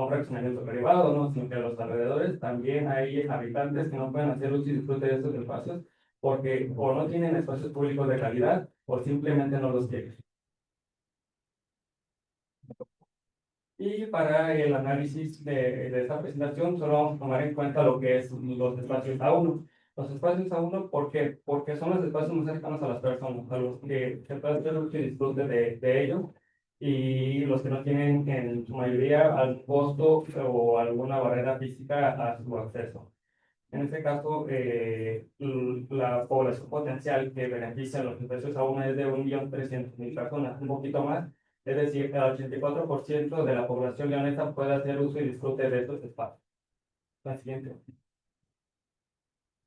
Speaker 6: fraccionamiento privado, ¿no? Sino que a los alrededores también hay habitantes que no pueden hacer uso y disfrute de estos espacios porque o no tienen espacios públicos de calidad o simplemente no los quieren. Y para el análisis de esta presentación, solo vamos a tomar en cuenta lo que es los espacios A1. Los espacios A1, ¿por qué? Porque son los espacios más cercanos a las personas, a los que se puede hacer uso y disfrute de ellos, y los que no tienen en su mayoría algún costo o alguna barrera física a su acceso. En este caso, la población potencial que beneficia los espacios A1 es de 1.300.000 personas, un poquito más. Es decir, el 84% de la población leonesa puede hacer uso y disfrute de estos espacios. La siguiente.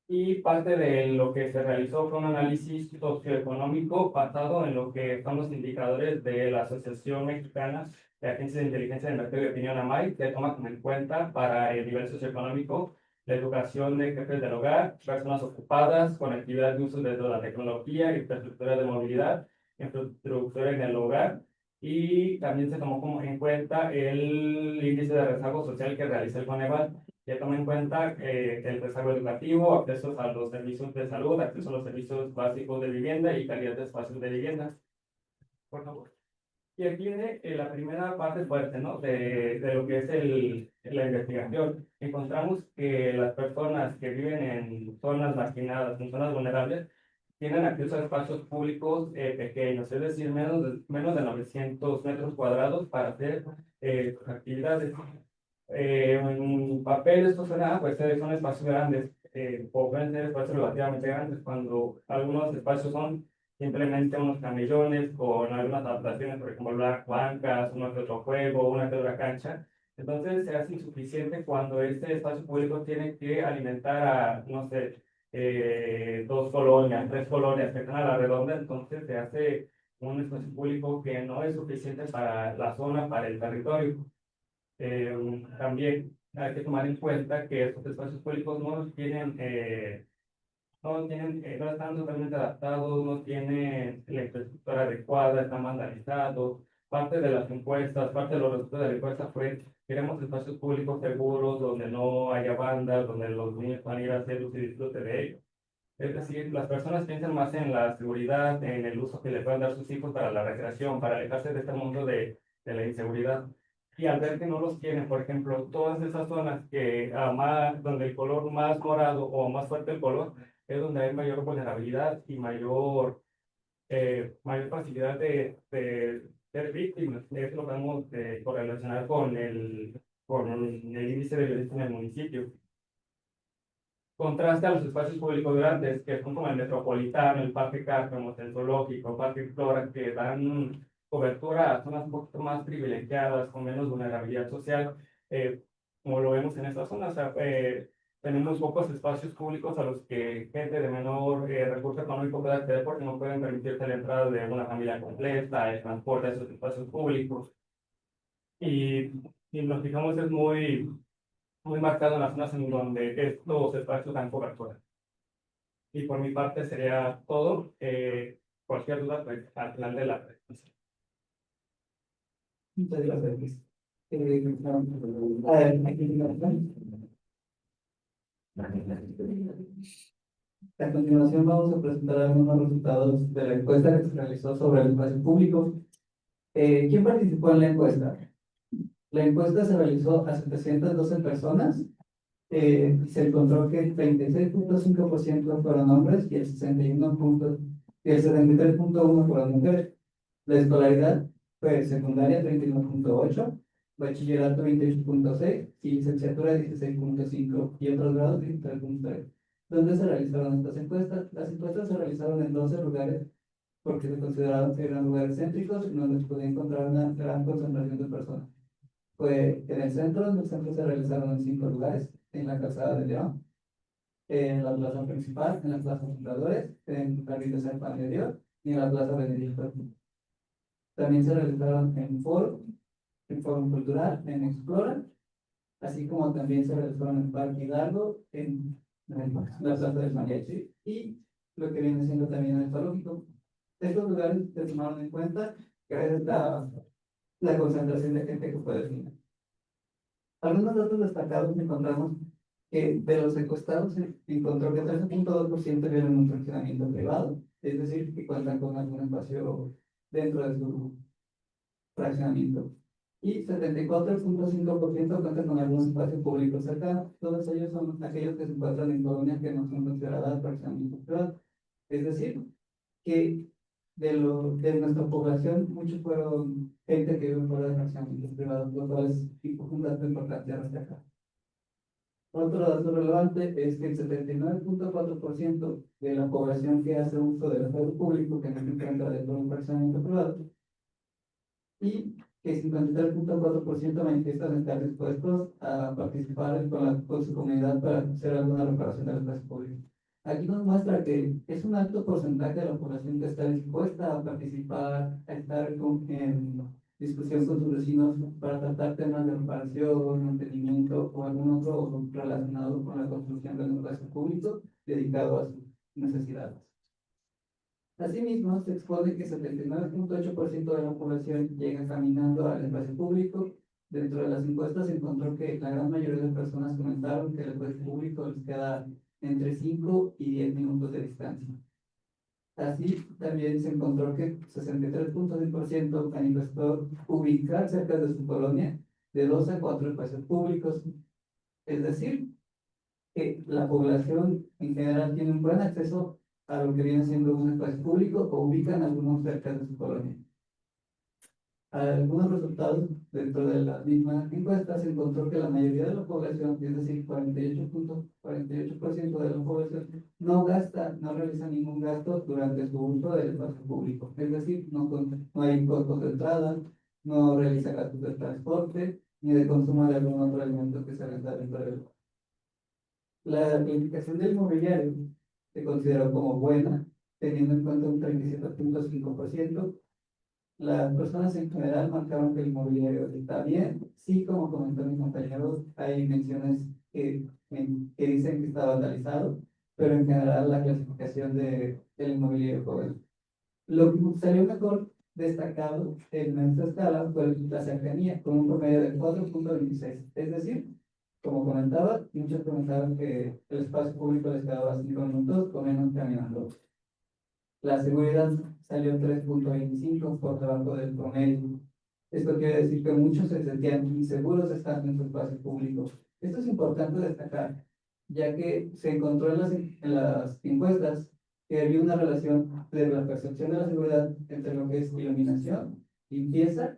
Speaker 6: Y parte de lo que se realizó fue un análisis socioeconómico basado en lo que son los indicadores de la Asociación Mexicana de Agencias de Inteligencia de Mercado y Opinión, AMAI, que toma como en cuenta para el nivel socioeconómico la educación de jefes del hogar, personas ocupadas, conectividad de uso de la tecnología, infraestructura de movilidad, infraestructura en el hogar, y también se tomó como en cuenta el índice de rezago social que realiza el Coneval. Ya toma en cuenta el rezago educativo, acceso a los servicios de salud, acceso a los servicios básicos de vivienda y calidad de espacios de vivienda. Por favor. Y aquí viene la primera parte fuerte, ¿no? De lo que es la investigación. Encontramos que las personas que viven en zonas marginadas, en zonas vulnerables, tienen acceso a espacios públicos pequeños, es decir, menos de 900 metros cuadrados para hacer sus actividades. En papel esto suena, pues son espacios grandes, o pueden ser espacios relativamente grandes, cuando algunos espacios son simplemente unos camellones con algunas adaptaciones, por ejemplo, bancas, uno que otro juego, una que otra cancha. Entonces se hace insuficiente cuando este espacio público tiene que alimentar a, no sé, 2 colonias, 3 colonias que están a la redonda, entonces se hace un espacio público que no es suficiente para la zona, para el territorio. También hay que tomar en cuenta que estos espacios públicos no están totalmente adaptados, no tienen la infraestructura adecuada, están vandalizados. Parte de las encuestas, parte de los resultados de la encuesta fue: queremos espacios públicos seguros, donde no haya bandas, donde los niños van a ir a hacer uso y disfrute de ellos. Es decir, las personas piensan más en la seguridad, en el uso que le pueden dar sus hijos para la recreación, para alejarse de este mundo de la inseguridad. Y al ver que no los quieren, por ejemplo, todas esas zonas donde el color más morado o más fuerte el color, es donde hay mayor vulnerabilidad y mayor facilidad de ser víctimas. Eso lo podemos correlacionar con el índice de violencia en el municipio. Contraste a los espacios públicos grandes, que son como el Metropolitano, el Parque Cárcamo, el Zoológico, el Parque Flora, que dan cobertura a zonas un poquito más privilegiadas, con menos vulnerabilidad social, como lo vemos en esta zona. O sea, tenemos pocos espacios públicos a los que gente de menor recurso económico puede acceder porque no pueden permitirse la entrada de una familia completa, el transporte a esos espacios públicos. Y nos fijamos, es muy marcado en las zonas en donde estos espacios dan cobertura. Y por mi parte sería todo. Cualquier duda, pues al final de la presentación.
Speaker 3: Muchas gracias. A ver, a continuación vamos a presentar algunos resultados de la encuesta que se realizó sobre el espacio público. ¿Quién participó en la encuesta? La encuesta se realizó a 712 personas. Se encontró que el 36.5% fueron hombres y el 73.1% fueron mujeres. La escolaridad fue secundaria 31.8%, bachillerato 28.6% y licenciatura 16.5% y otros grados 23.3%. ¿Dónde se realizaron estas encuestas? Las encuestas se realizaron en 12 lugares porque se consideraron que eran lugares céntricos y donde se podía encontrar una gran concentración de personas. Fue en el centro se realizaron en 5 lugares: en la Calzada de León, en la plaza principal, en la plaza Fundadores, en Carril de San Juan de Dios y en la plaza Benedicto. También se realizaron en Foro Cultural, en Explora, así como también se realizaron en Parque Hidalgo, en la plaza del Mariachi y lo que viene siendo también el zoológico. Estos lugares se tomaron en cuenta gracias a la concentración de gente que fue definida. Algunos datos destacados encontramos que de los encuestados se encontró que 13.2% tienen un fraccionamiento privado, es decir, que cuentan con algún espacio dentro de su fraccionamiento. Y 74.5% cuentan con algún espacio público cercano. Todos ellos son aquellos que se encuentran en colonias que no son consideradas fraccionamientos privados. Es decir, que de nuestra población, muchos fueron gente que vive fuera de fraccionamientos privados, lo cual es un dato importante a destacar. Otro dato relevante es que el 79.4% de la población que hace uso del espacio público, que no se encuentra dentro de un fraccionamiento privado, y que 53.4% manifiesan estar dispuestos a participar con su comunidad para hacer alguna reparación del espacio público. Aquí nos muestra que es un alto porcentaje de la población que está dispuesta a participar, a estar en discusión con sus vecinos para tratar temas de reparación, mantenimiento o algún otro relacionado con la construcción de un espacio público dedicado a sus necesidades. Asimismo, se expone que 79.8% de la población llega caminando al espacio público. Dentro de las encuestas se encontró que la gran mayoría de personas comentaron que el espacio público les queda entre 5 y 10 minutos de distancia. Así, también se encontró que 63.6% manifestó ubicar cerca de su colonia de 2 a 4 espacios públicos. Es decir, que la población en general tiene un buen acceso a lo que viene siendo un espacio público o ubican algunos cerca de su colonia. Algunos resultados dentro de la misma encuesta se encontró que la mayoría de la población, es decir, 48.48% de la población, no realiza ningún gasto durante su uso del espacio público. Es decir, no hay costos de entrada, no realiza gastos de transporte, ni de consumo de algún otro alimento que se venda dentro del lugar. La calificación del inmobiliario se consideró como buena, teniendo en cuenta un 37.5%. Las personas en general marcaron que el inmobiliario está bien. Sí, como comentó mi compañero, hay menciones que dicen que está vandalizado, pero en general la clasificación del inmobiliario fue buena. Lo que salió mejor destacado en esta escala fue la cercanía, con un promedio de 4.26. Es decir, como comentaba, muchos comentaron que el espacio público les quedaba 5 minutos o menos caminando. La seguridad salió 3.25 por debajo del promedio. Esto quiere decir que muchos se sentían inseguros estando en su espacio público. Esto es importante destacar, ya que se encontró en las encuestas que había una relación de la percepción de la seguridad entre lo que es iluminación, limpieza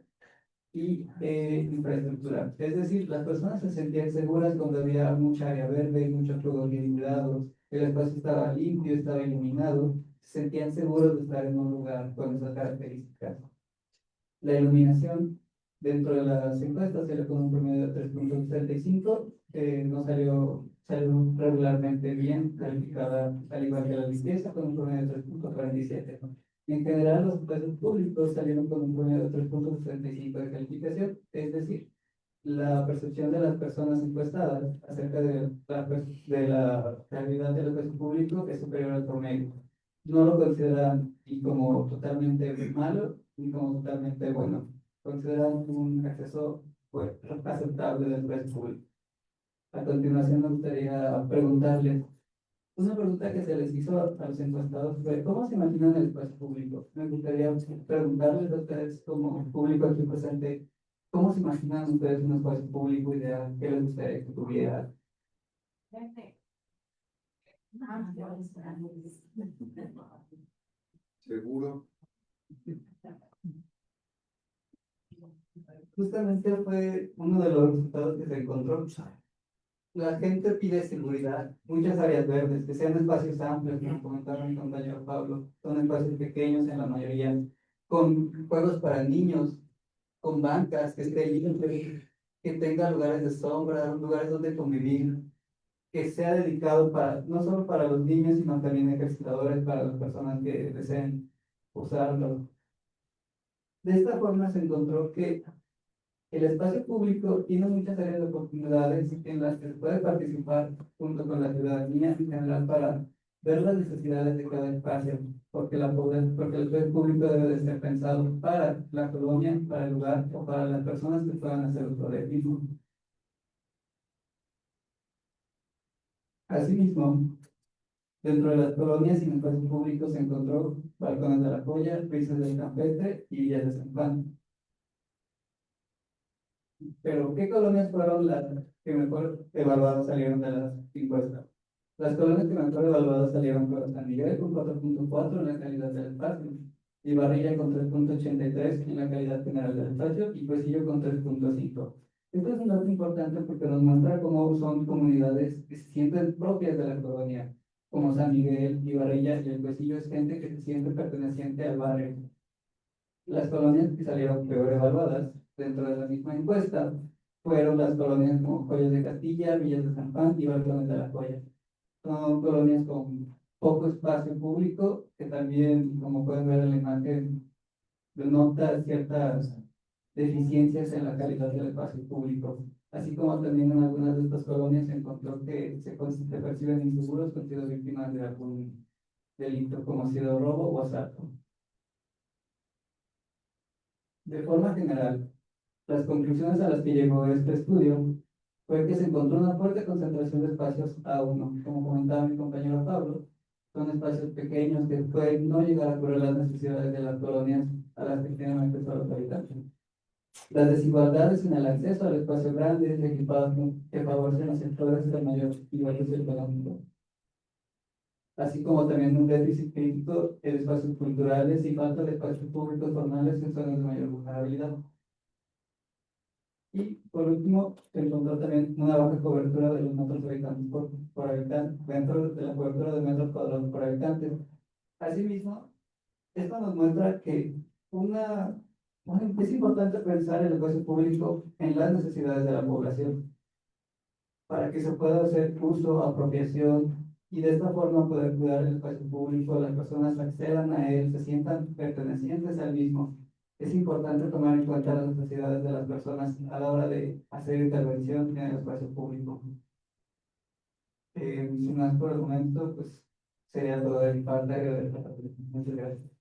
Speaker 3: y infraestructura. Es decir, las personas se sentían seguras cuando había mucha área verde, muchos juegos bien cuidados, el espacio estaba limpio, estaba iluminado, se sentían seguros de estar en un lugar con esas características. La iluminación dentro de las encuestas salió con un promedio de 3.75, que no salió regularmente bien calificada, al igual que la limpieza, con un promedio de 3.47. En general, los espacios públicos salieron con un promedio de 3.65 de calificación, es decir, la percepción de las personas encuestadas acerca de la realidad del espacio público es superior al promedio. No lo consideran ni como totalmente malo ni como totalmente bueno. Consideran un acceso aceptable del espacio público. A continuación, me gustaría preguntarles. Una pregunta que se les hizo a los encuestados fue: ¿cómo se imaginan el espacio público? Me gustaría preguntarles a ustedes, como público aquí presente, ¿cómo se imaginan ustedes un espacio público ideal? ¿Qué les gustaría que tuviera?
Speaker 1: Seguro.
Speaker 3: Justamente fue uno de los resultados que se encontró. La gente pide seguridad, muchas áreas verdes, que sean espacios amplios, como comentaba mi compañero Pablo, son espacios pequeños en la mayoría, con juegos para niños, con bancas, que esté libre, que tenga lugares de sombra, lugares donde convivir, que sea dedicado no solo para los niños, sino también ejercitadores para las personas que deseen usarlo. De esta forma se encontró que el espacio público tiene muchas áreas de oportunidades en las que se puede participar junto con la ciudadanía en general para ver las necesidades de cada espacio. porque porque el espacio público debe de ser pensado para la colonia, para el lugar o para las personas que puedan hacer uso del mismo. Asimismo, dentro de las colonias y en espacios públicos se encontró balcones de la Joya, pisos del Campestre y villas de San Juan. Pero, ¿qué colonias fueron las que mejor evaluadas salieron de las encuestas? Las colonias que mejor evaluadas salieron fueron San Miguel con 4.4 en la calidad del espacio, y Barrilla con 3.83 en la calidad general del espacio, y Huesillo con 3.5. Esto es un dato importante porque nos muestra cómo son comunidades que se sienten propias de la colonia, como San Miguel y Barrilla, y el Huesillo es gente que se siente perteneciente al barrio. Las colonias que salieron peor evaluadas dentro de la misma encuesta fueron las colonias como Joyas de Castilla, Villas de San Juan y Balcones de la Joya. Son colonias con poco espacio público, que también, como pueden ver en la imagen, denota ciertas deficiencias en la calidad del espacio público, así como también en algunas de estas colonias se encontró que se perciben inseguros cuando han sido víctimas de algún delito, como ha sido robo o asalto. De forma general, las conclusiones a las que llegó este estudio fue que se encontró una fuerte concentración de espacios A1, como comentaba mi compañero Pablo. Son espacios pequeños que pueden no llegar a cubrir las necesidades de las colonias a las que tienen acceso a los habitantes. Las desigualdades en el acceso al espacio grande y equipado que favorecen los sectores de mayor nivel socioeconómico, así como también un déficit crítico en espacios culturales y falta de espacios públicos formales en zonas de mayor vulnerabilidad. Y por último, se encontró también una baja cobertura de los metros habitantes por habitante, dentro de la cobertura de metros cuadrados por habitante. Asimismo, esto nos muestra que es importante pensar el espacio público en las necesidades de la población, para que se pueda hacer uso, apropiación, y de esta forma poder cuidar el espacio público, las personas accedan a él, se sientan pertenecientes al mismo. Es importante tomar en cuenta las necesidades de las personas a la hora de hacer intervención en el espacio público. Sin más por el momento, pues sería todo de mi parte. Muchas gracias.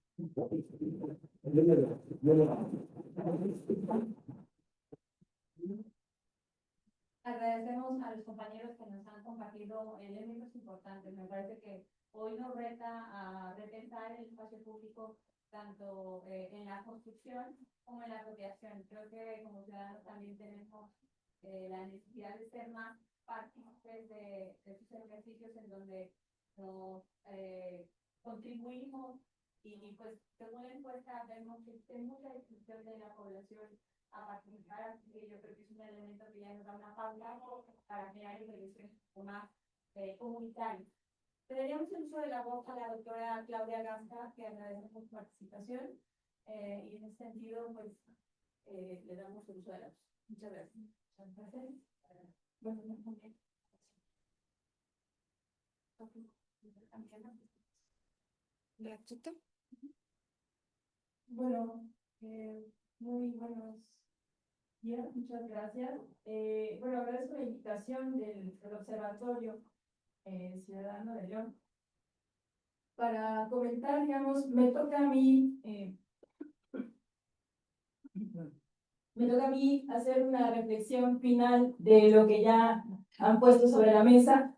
Speaker 4: Agradecemos a los compañeros que nos han compartido elementos importantes. Me parece que hoy nos reta a repensar el espacio público tanto en la construcción como en la apropiación. Creo que como ciudadanos también tenemos la necesidad de ser más partícipes de estos ejercicios en donde nos contribuimos y pues según la encuesta vemos que hay mucha discusión de la población a participar, así que yo creo que es un elemento que ya nos da una pauta para generar intervenciones más comunitarias. Cederíamos el uso de la voz a la doctora Claudia Gasca, que agradecemos por su participación, y en ese sentido, pues, le damos el uso de la voz. Muchas gracias. Muchas gracias. Bueno, muy bien. Bueno, muy buenos días, muchas gracias. Bueno, agradezco la invitación del Observatorio Ciudadano de León para comentar, digamos, me toca a mí hacer una reflexión final de lo que ya han puesto sobre la mesa.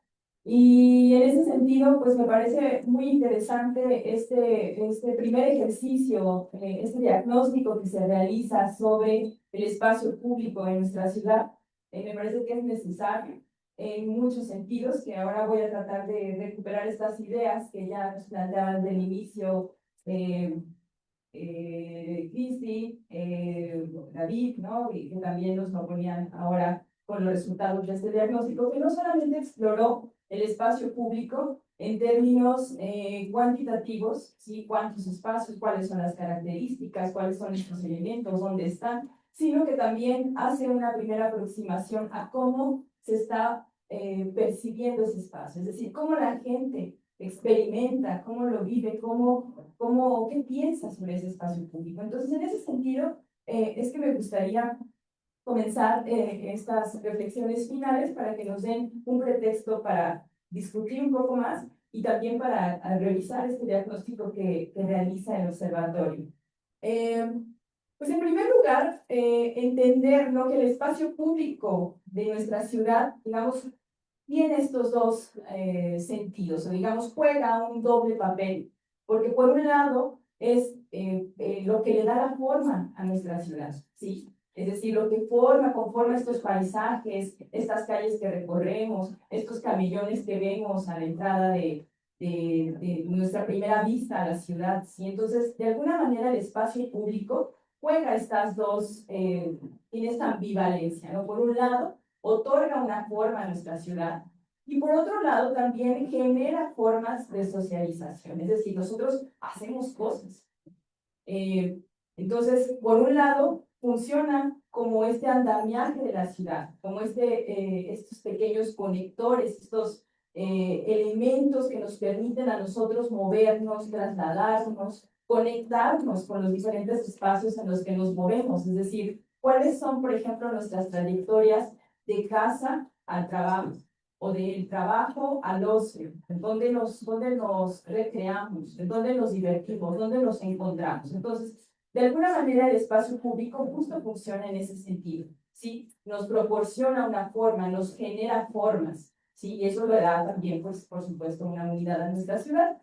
Speaker 4: Y en ese sentido, pues me parece muy interesante este primer ejercicio, este diagnóstico que se realiza sobre el espacio público en nuestra ciudad. Me parece que es necesario en muchos sentidos, que ahora voy a tratar de recuperar estas ideas que ya nos planteaban del inicio Cristi, David, ¿no? Y que también nos proponían ahora con los resultados de este diagnóstico, que no solamente exploró el espacio público en términos cuantitativos, ¿sí? Cuántos espacios, cuáles son las características, cuáles son estos elementos, dónde están, sino que también hace una primera aproximación a cómo se está percibiendo ese espacio, es decir, cómo la gente experimenta, cómo lo vive, qué piensa sobre ese espacio público. Entonces, en ese sentido, es que me gustaría comenzar estas reflexiones finales para que nos den un pretexto para discutir un poco más y también para revisar este diagnóstico que realiza el observatorio. Pues en primer lugar, entender, ¿no?, que el espacio público de nuestra ciudad, digamos, tiene estos dos sentidos, o digamos, juega un doble papel, porque por un lado es lo que le da la forma a nuestra ciudad, ¿sí? Es decir, lo que conforma estos paisajes, estas calles que recorremos, estos camellones que vemos a la entrada de nuestra primera vista a la ciudad, ¿sí? Entonces, de alguna manera, el espacio público juega estas dos, tiene esta ambivalencia, ¿no? Por un lado, otorga una forma a nuestra ciudad, y por otro lado también genera formas de socialización, es decir, nosotros hacemos cosas. Entonces, por un lado, funciona como este andamiaje de la ciudad, como estos pequeños conectores, estos elementos que nos permiten a nosotros movernos, trasladarnos, conectarnos con los diferentes espacios en los que nos movemos, es decir, cuáles son, por ejemplo, nuestras trayectorias de casa al trabajo o del trabajo al ocio, dónde nos recreamos, dónde nos divertimos, dónde nos encontramos. Entonces, de alguna manera el espacio público justo funciona en ese sentido, ¿sí? Nos proporciona una forma, nos genera formas, ¿sí? Y eso lo da también, pues, por supuesto, una unidad a nuestra ciudad.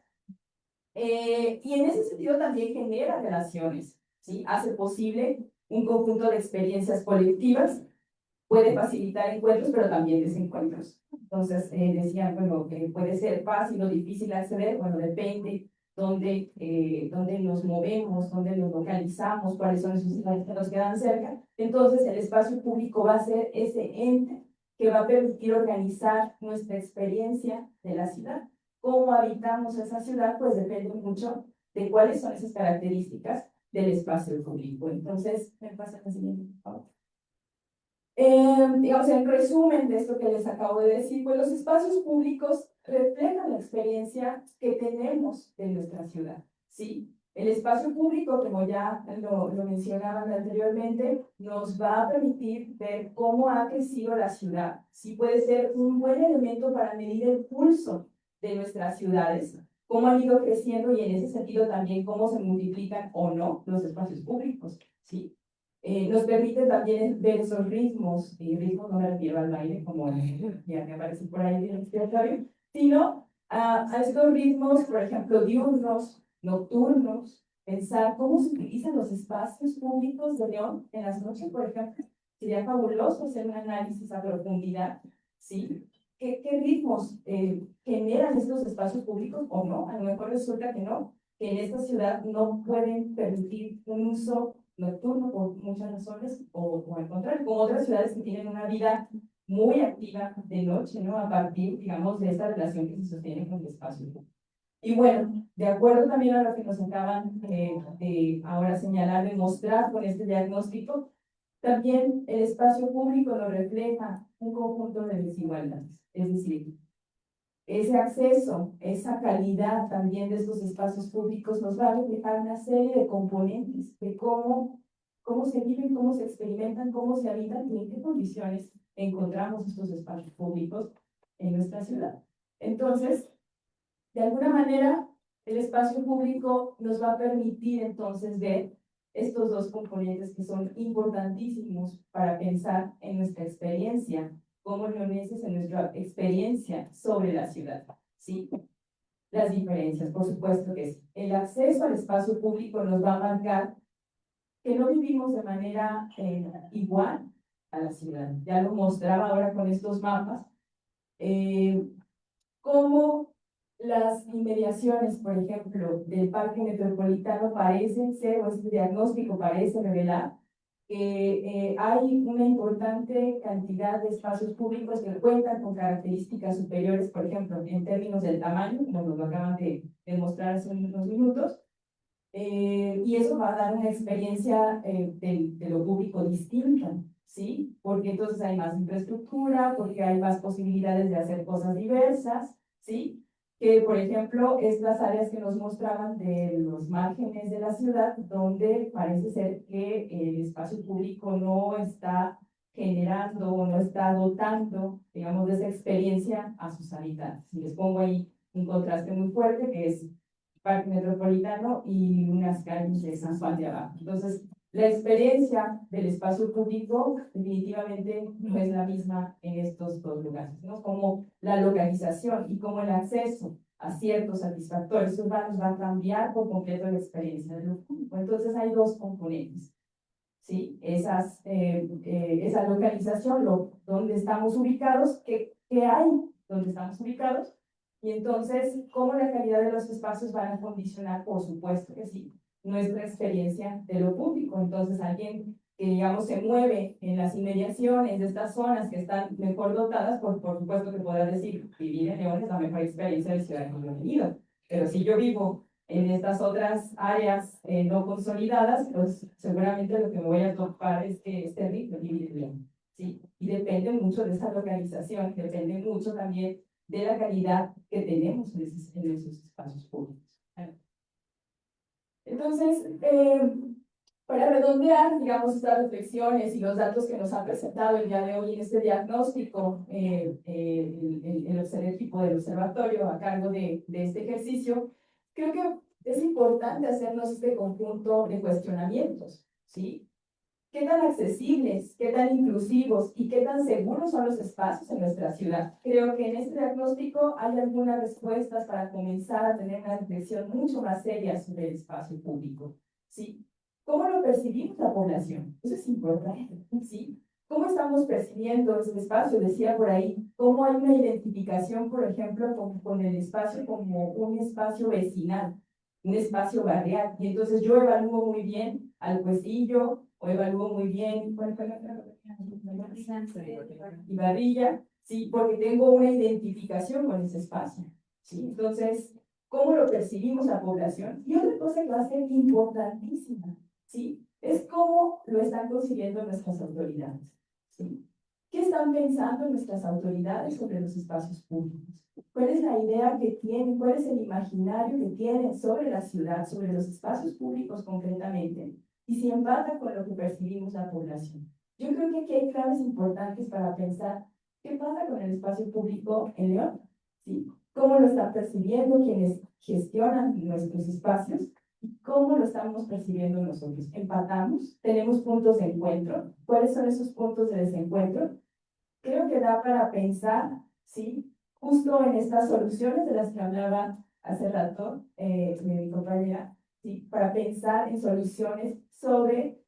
Speaker 4: Y en ese sentido también genera relaciones, ¿sí? Hace posible un conjunto de experiencias colectivas, puede facilitar encuentros, pero también desencuentros. Entonces, decían, bueno, que puede ser fácil o difícil acceder, bueno, depende dónde nos movemos, dónde nos localizamos, cuáles son esos lugares que nos quedan cerca. Entonces, el espacio público va a ser ese ente que va a permitir organizar nuestra experiencia de la ciudad. Cómo habitamos esa ciudad, pues depende mucho de cuáles son esas características del espacio público. Entonces, me pasa la siguiente, por favor. Digamos, en resumen de esto que les acabo de decir, pues los espacios públicos reflejan la experiencia que tenemos de nuestra ciudad, ¿sí? El espacio público, como ya lo mencionaban anteriormente, nos va a permitir ver cómo ha crecido la ciudad, sí puede ser un buen elemento para medir el pulso de nuestras ciudades, cómo han ido creciendo y en ese sentido también cómo se multiplican o no los espacios públicos, ¿sí? Nos permite también ver esos ritmos, y ritmos no me refiero al baile como ya que aparece por ahí en el territorio, sino a estos ritmos, por ejemplo, diurnos, nocturnos, pensar cómo se utilizan los espacios públicos de León en las noches, por ejemplo. Sería fabuloso hacer un análisis a profundidad, ¿sí? ¿Qué ritmos generan estos espacios públicos o no? A lo mejor resulta que no, que en esta ciudad no pueden permitir un uso nocturno por muchas razones, o al contrario, como otras ciudades que tienen una vida muy activa de noche, ¿no? A partir, digamos, de esta relación que se sostiene con el espacio público. Y bueno, de acuerdo también a lo que nos acaban de ahora señalar, de mostrar con este diagnóstico, también el espacio público nos refleja un conjunto de desigualdades, es decir, ese acceso, esa calidad también de estos espacios públicos nos va a reflejar una serie de componentes de cómo se viven, cómo se experimentan, cómo se habitan y en qué condiciones encontramos estos espacios públicos en nuestra ciudad. Entonces, de alguna manera, el espacio público nos va a permitir entonces ver estos dos componentes que son importantísimos para pensar en nuestra experiencia como leoneses, en nuestra experiencia sobre la ciudad, ¿sí? Las diferencias, por supuesto que sí. El acceso al espacio público nos va a marcar que no vivimos de manera igual a la ciudad. Ya lo mostraba ahora con estos mapas, cómo las inmediaciones, por ejemplo, del parque metropolitano parecen ser, o este diagnóstico parece revelar, que hay una importante cantidad de espacios públicos que cuentan con características superiores, por ejemplo, en términos del tamaño, como nos lo acaban de mostrar hace unos minutos, y eso va a dar una experiencia de lo público distinta, ¿sí? Porque entonces hay más infraestructura, porque hay más posibilidades de hacer cosas diversas, ¿sí? Que, por ejemplo, estas áreas que nos mostraban de los márgenes de la ciudad, donde parece ser que el espacio público no está generando o no está dotando, digamos, de esa experiencia a sus habitantes. Y les pongo ahí un contraste muy fuerte, que es Parque Metropolitano y unas calles de San Juan de Abajo. Entonces, la experiencia del espacio público definitivamente no es la misma en estos dos lugares, ¿no? Como la localización y como el acceso a ciertos satisfactores urbanos va a cambiar por completo la experiencia de lo público. Entonces hay dos componentes, ¿sí? Esa localización, donde estamos ubicados, qué hay donde estamos ubicados, y entonces cómo la calidad de los espacios van a condicionar, por supuesto que sí, nuestra experiencia de lo público. Entonces alguien que, digamos, se mueve en las inmediaciones de estas zonas que están mejor dotadas, pues por supuesto que podrá decir, vivir en León es la mejor experiencia de ciudad que yo he tenido. Pero si yo vivo en estas otras áreas no consolidadas, pues seguramente lo que me voy a topar es que es terrible vivir en León, ¿sí? Y depende mucho de esa localización, depende mucho también de la calidad que tenemos en esos espacios públicos. Entonces, para redondear, digamos, estas reflexiones y los datos que nos han presentado el día de hoy en este diagnóstico, el equipo del observatorio a cargo de este ejercicio, creo que es importante hacernos este conjunto de cuestionamientos, ¿sí? ¿Qué tan accesibles, qué tan inclusivos y qué tan seguros son los espacios en nuestra ciudad? Creo que en este diagnóstico hay algunas respuestas para comenzar a tener una reflexión mucho más seria sobre el espacio público, ¿sí? ¿Cómo lo percibimos la población? Eso es importante, ¿sí? ¿Cómo estamos percibiendo este espacio? Decía por ahí, ¿cómo hay una identificación, por ejemplo, con el espacio como un espacio vecinal, un espacio barrial? Y entonces yo evalúo muy bien al Cuecillo, o evalúo muy bien Ibarrilla, sí, porque tengo una identificación con ese espacio, ¿sí? Entonces, ¿cómo lo percibimos la población? Y otra cosa que va a ser importantísima, ¿sí? Es cómo lo están concibiendo nuestras autoridades, ¿sí? ¿Qué están pensando nuestras autoridades sobre los espacios públicos? ¿Cuál es la idea que tienen? ¿Cuál es el imaginario que tienen sobre la ciudad, sobre los espacios públicos concretamente? Y si empata con lo que percibimos la población. Yo creo que aquí hay claves importantes para pensar qué pasa con el espacio público en León, ¿sí? ¿Cómo lo están percibiendo quienes gestionan nuestros espacios? ¿Y cómo lo estamos percibiendo nosotros? ¿Empatamos? ¿Tenemos puntos de encuentro? ¿Cuáles son esos puntos de desencuentro? Creo que da para pensar, ¿sí? Justo en estas soluciones de las que hablaba hace rato mi compañera, ¿sí? Para pensar en soluciones sobre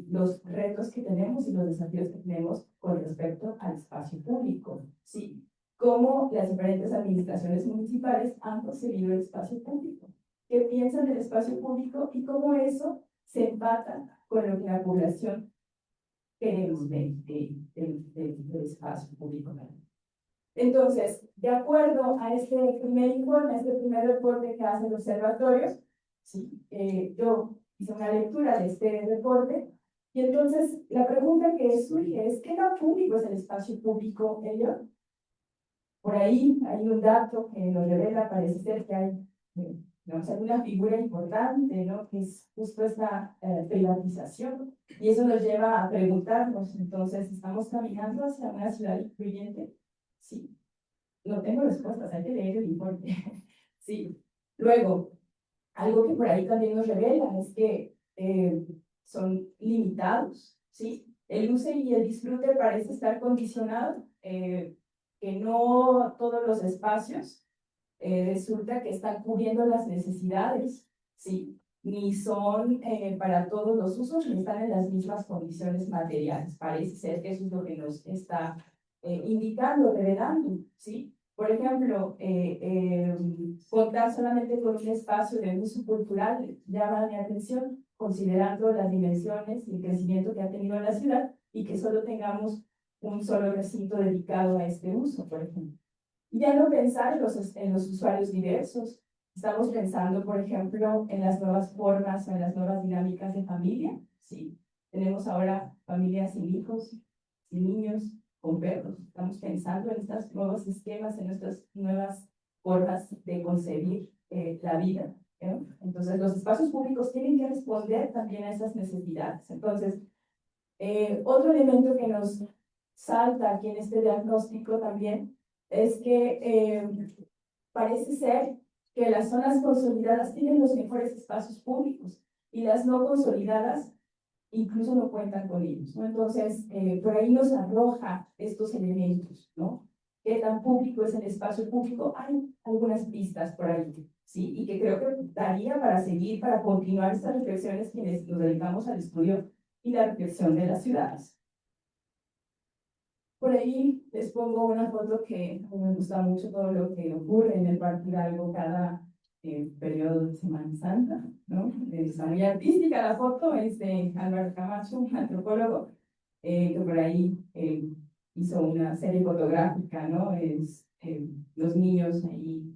Speaker 4: los retos que tenemos y los desafíos que tenemos con respecto al espacio público, ¿sí? Cómo las diferentes administraciones municipales han concebido el espacio público, qué piensan del espacio público y cómo eso se empata con lo que la población queremos del espacio público. Entonces, de acuerdo a este primer informe, a este primer reporte que hace el observatorio, ¿sí? Yo hice una lectura de este reporte, y entonces la pregunta que surge es, ¿qué tan público es el espacio público en León? Por ahí hay un dato que nos revela, parece ser que hay una figura importante, ¿no? Que es justo esta privatización, y eso nos lleva a preguntarnos, entonces, ¿estamos caminando hacia una ciudad incluyente? Sí. No tengo respuestas, hay que leer el informe. Sí. Luego, algo que por ahí también nos revela es que son limitados, ¿sí? El uso y el disfrute parece estar condicionado, que no todos los espacios resulta que están cubriendo las necesidades, ¿sí? Ni son para todos los usos, ni están en las mismas condiciones materiales. Parece ser que eso es lo que nos está indicando, revelando, ¿sí? Por ejemplo, contar solamente con un espacio de uso cultural llama mi atención, considerando las dimensiones y el crecimiento que ha tenido la ciudad, y que solo tengamos un solo recinto dedicado a este uso, por ejemplo. Y ya no pensar en los usuarios diversos. Estamos pensando, por ejemplo, en las nuevas formas o en las nuevas dinámicas de familia. Sí, tenemos ahora familias sin hijos, sin niños, con perros. Estamos pensando en estos nuevos esquemas, en nuestras nuevas formas de concebir la vida, ¿eh? Entonces, los espacios públicos tienen que responder también a esas necesidades. Entonces, otro elemento que nos salta aquí en este diagnóstico también es que
Speaker 7: parece ser que las zonas consolidadas tienen los mejores espacios públicos y las no consolidadas incluso no cuentan con ellos, ¿no? Entonces, por ahí nos arroja estos elementos, ¿no? ¿Qué tan público es el espacio público? Hay algunas pistas por ahí, ¿sí? Y que creo que daría para seguir, para continuar estas reflexiones quienes nos dedicamos al estudio y la reflexión de las ciudades. Por ahí les pongo una foto que me gusta mucho todo lo que ocurre en el Parque Hidalgo cada periodo de Semana Santa, ¿no? Está muy artística la foto, es de Álvaro Camacho, un antropólogo, que por ahí hizo una serie fotográfica, ¿no? Los niños ahí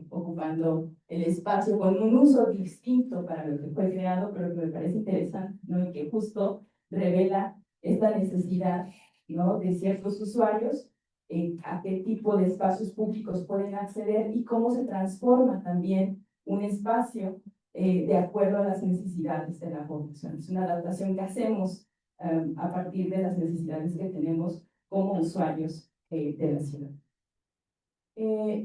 Speaker 7: ocupando el espacio con un uso distinto para lo que fue creado, pero que me parece interesante, ¿no? Y que justo revela esta necesidad, ¿no? De ciertos usuarios, a qué tipo de espacios públicos pueden acceder y cómo se transforma también un espacio de acuerdo a las necesidades de la población. Es una adaptación que hacemos a partir de las necesidades que tenemos como usuarios de la ciudad.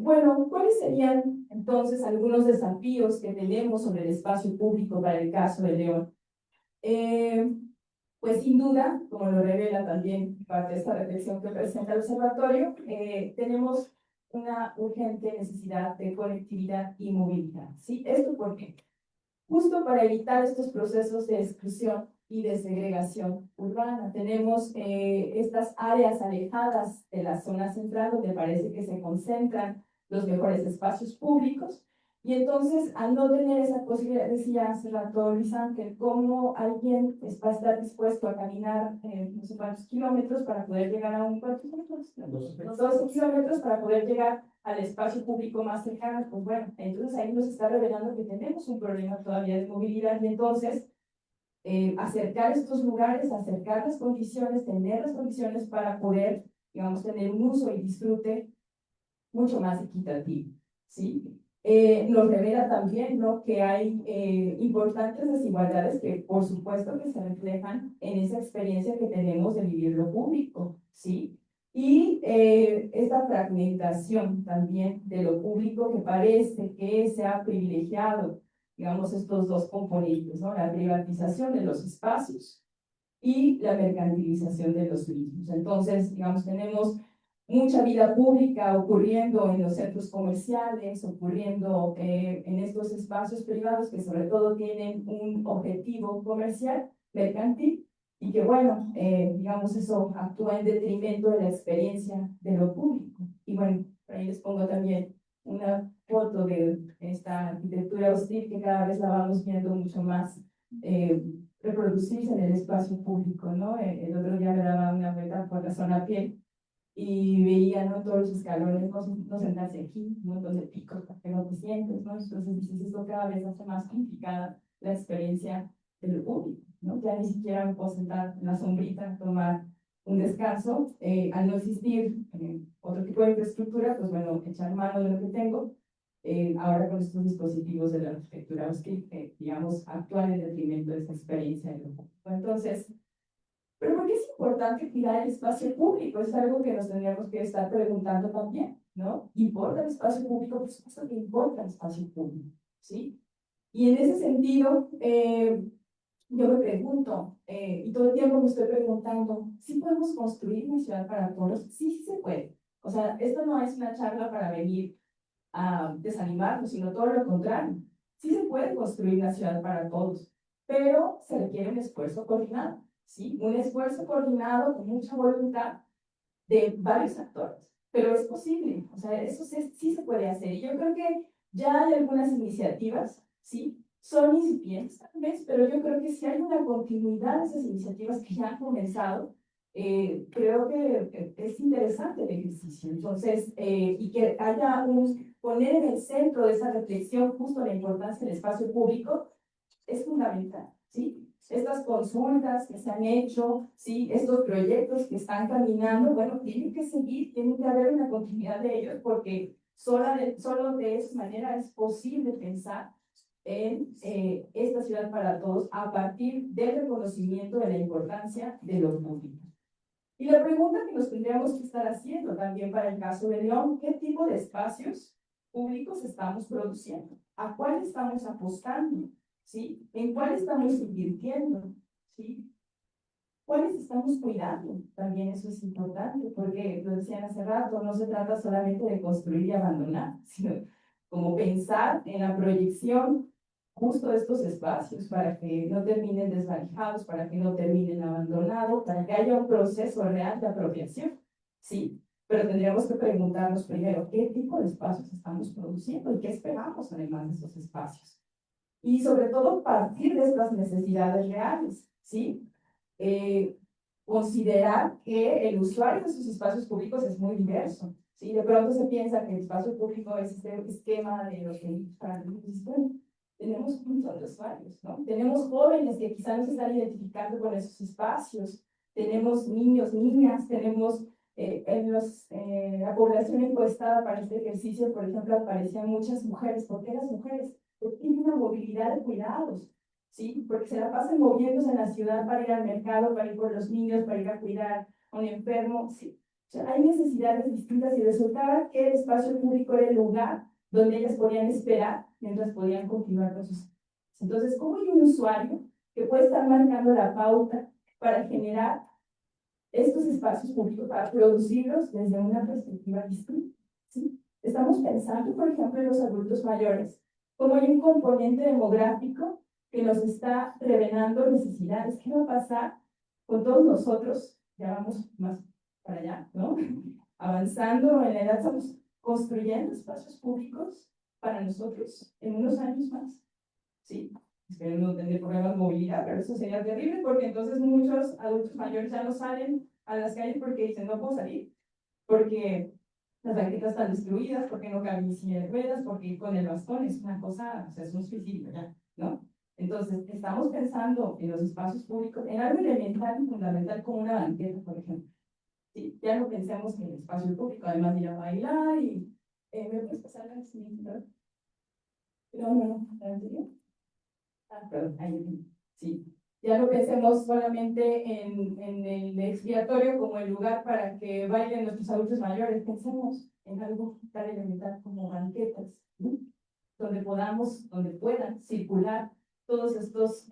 Speaker 7: Bueno, ¿cuáles serían entonces algunos desafíos que tenemos sobre el espacio público para el caso de León? Pues sin duda, como lo revela también parte de esta reflexión que presenta el observatorio, tenemos una urgente necesidad de conectividad y movilidad, ¿sí? ¿Esto por qué? Justo para evitar estos procesos de exclusión y de segregación urbana. Tenemos estas áreas alejadas de la zona central donde parece que se concentran los mejores espacios públicos. Y entonces, al no tener esa posibilidad, decía hace rato Luis Ángel, cómo alguien va a estar dispuesto a caminar no sé cuántos kilómetros para poder llegar a un cuarto, 12 kilómetros para poder llegar al espacio público más cercano. Pues bueno, entonces ahí nos está revelando que tenemos un problema todavía de movilidad y entonces acercar estos lugares, acercar las condiciones, tener las condiciones para poder, digamos, tener un uso y disfrute mucho más equitativo, ¿sí? Nos revela también, ¿no?, que hay importantes desigualdades que por supuesto que se reflejan en esa experiencia que tenemos de vivir lo público, ¿sí? Y esta fragmentación también de lo público que parece que se ha privilegiado, digamos, estos dos componentes, ¿no? La privatización de los espacios y la mercantilización de los mismos. Entonces, digamos, tenemos mucha vida pública ocurriendo en los centros comerciales, ocurriendo en estos espacios privados que sobre todo tienen un objetivo comercial, mercantil, y que bueno, digamos, eso actúa en detrimento de la experiencia de lo público. Y bueno, por ahí les pongo también una foto de esta arquitectura hostil que cada vez la vamos viendo mucho más reproducirse en el espacio público, ¿no? El otro día me daba una vuelta por la zona piel y veía, ¿no?, todos los escalones, no sentarse aquí, un montón de picos para que no te sientes, ¿no? Entonces, dices, esto cada vez hace más complicada la experiencia del público, ¿no? Ya ni siquiera me puedo sentar en la sombrita, tomar un descanso, al no existir otro tipo de infraestructura, pues bueno, echar mano de lo que tengo, ahora con estos dispositivos de la arquitectura que, digamos, actúan en detrimento de esta experiencia del público. Entonces, ¿pero por qué es importante cuidar el espacio público? Es algo que nos tendríamos que estar preguntando también, ¿no? ¿Importa el espacio público? Por supuesto que importa el espacio público, ¿sí? Y en ese sentido, yo me pregunto, y todo el tiempo me estoy preguntando, ¿sí podemos construir una ciudad para todos? Sí, sí se puede. O sea, esto no es una charla para venir a desanimarnos, sino todo lo contrario. Sí se puede construir una ciudad para todos, pero se requiere un esfuerzo coordinado. ¿Sí? Un esfuerzo coordinado con mucha voluntad de varios actores, pero es posible, o sea, eso sí se puede hacer. Y yo creo que ya hay algunas iniciativas, ¿sí? Son incipientes tal vez, pero yo creo que si hay una continuidad de esas iniciativas que ya han comenzado, creo que es interesante el ejercicio. Entonces, y que haya poner en el centro de esa reflexión justo la importancia del espacio público, es fundamental, ¿sí? Estas consultas que se han hecho, ¿sí?, estos proyectos que están caminando, bueno, tienen que seguir, tiene que haber una continuidad de ellos, porque solo de esa manera es posible pensar en esta ciudad para todos a partir del reconocimiento de la importancia de lo público. Y la pregunta que nos tendríamos que estar haciendo también para el caso de León, ¿qué tipo de espacios públicos estamos produciendo? ¿A cuál estamos apostando? ¿Sí? ¿En cuál estamos invirtiendo? ¿Sí? ¿Cuáles estamos cuidando? También eso es importante, porque lo decían hace rato, no se trata solamente de construir y abandonar, sino como pensar en la proyección justo de estos espacios para que no terminen desvalijados, para que no terminen abandonados, para que haya un proceso real de apropiación. Sí, pero tendríamos que preguntarnos primero qué tipo de espacios estamos produciendo y qué esperamos además de esos espacios. Y sobre todo partir de estas necesidades reales, ¿sí? Considerar que el usuario de esos espacios públicos es muy diverso. ¿Sí? De pronto se piensa que el espacio público es este esquema de los que para bueno, tenemos un montón de usuarios, ¿no? Tenemos jóvenes que quizás no se están identificando con esos espacios, tenemos niños, niñas, tenemos la población encuestada para este ejercicio, por ejemplo, aparecían muchas mujeres. ¿Por qué las mujeres? Porque tienen una movilidad de cuidados. ¿Sí? Porque se la pasan moviéndose en la ciudad para ir al mercado, para ir por los niños, para ir a cuidar a un enfermo, ¿sí? O sea, hay necesidades distintas y resultaba que el espacio público era el lugar donde ellas podían esperar mientras podían continuar con sus... Entonces, ¿cómo hay un usuario que puede estar marcando la pauta para generar estos espacios públicos, para producirlos desde una perspectiva distinta? ¿Sí? Estamos pensando, por ejemplo, en los adultos mayores, cómo hay un componente demográfico que nos está revelando necesidades. ¿Qué va a pasar con todos nosotros? Ya vamos más para allá, ¿no? Avanzando en la edad, estamos construyendo espacios públicos para nosotros en unos años más. Sí, espero no tener problemas de movilidad, pero eso sería terrible porque entonces muchos adultos mayores ya no salen a las calles porque dicen no puedo salir, porque las banquetas están destruidas, porque no caben ni silla de ruedas, porque ir con el bastón es una cosa, o sea, es un suicidio ya, ¿no? Entonces, estamos pensando en los espacios públicos, en algo elemental y fundamental como una banqueta, por ejemplo. Sí, ya no pensemos en el espacio público, además de ir a bailar y... ¿me puedes pasar la siguiente? No, ¿la anterior? Ah, perdón, ahí, sí. Ya no pensemos solamente en el expiatorio como el lugar para que bailen nuestros adultos mayores, pensemos en algo tan elemental como banquetas, ¿no? Donde puedan circular todos estos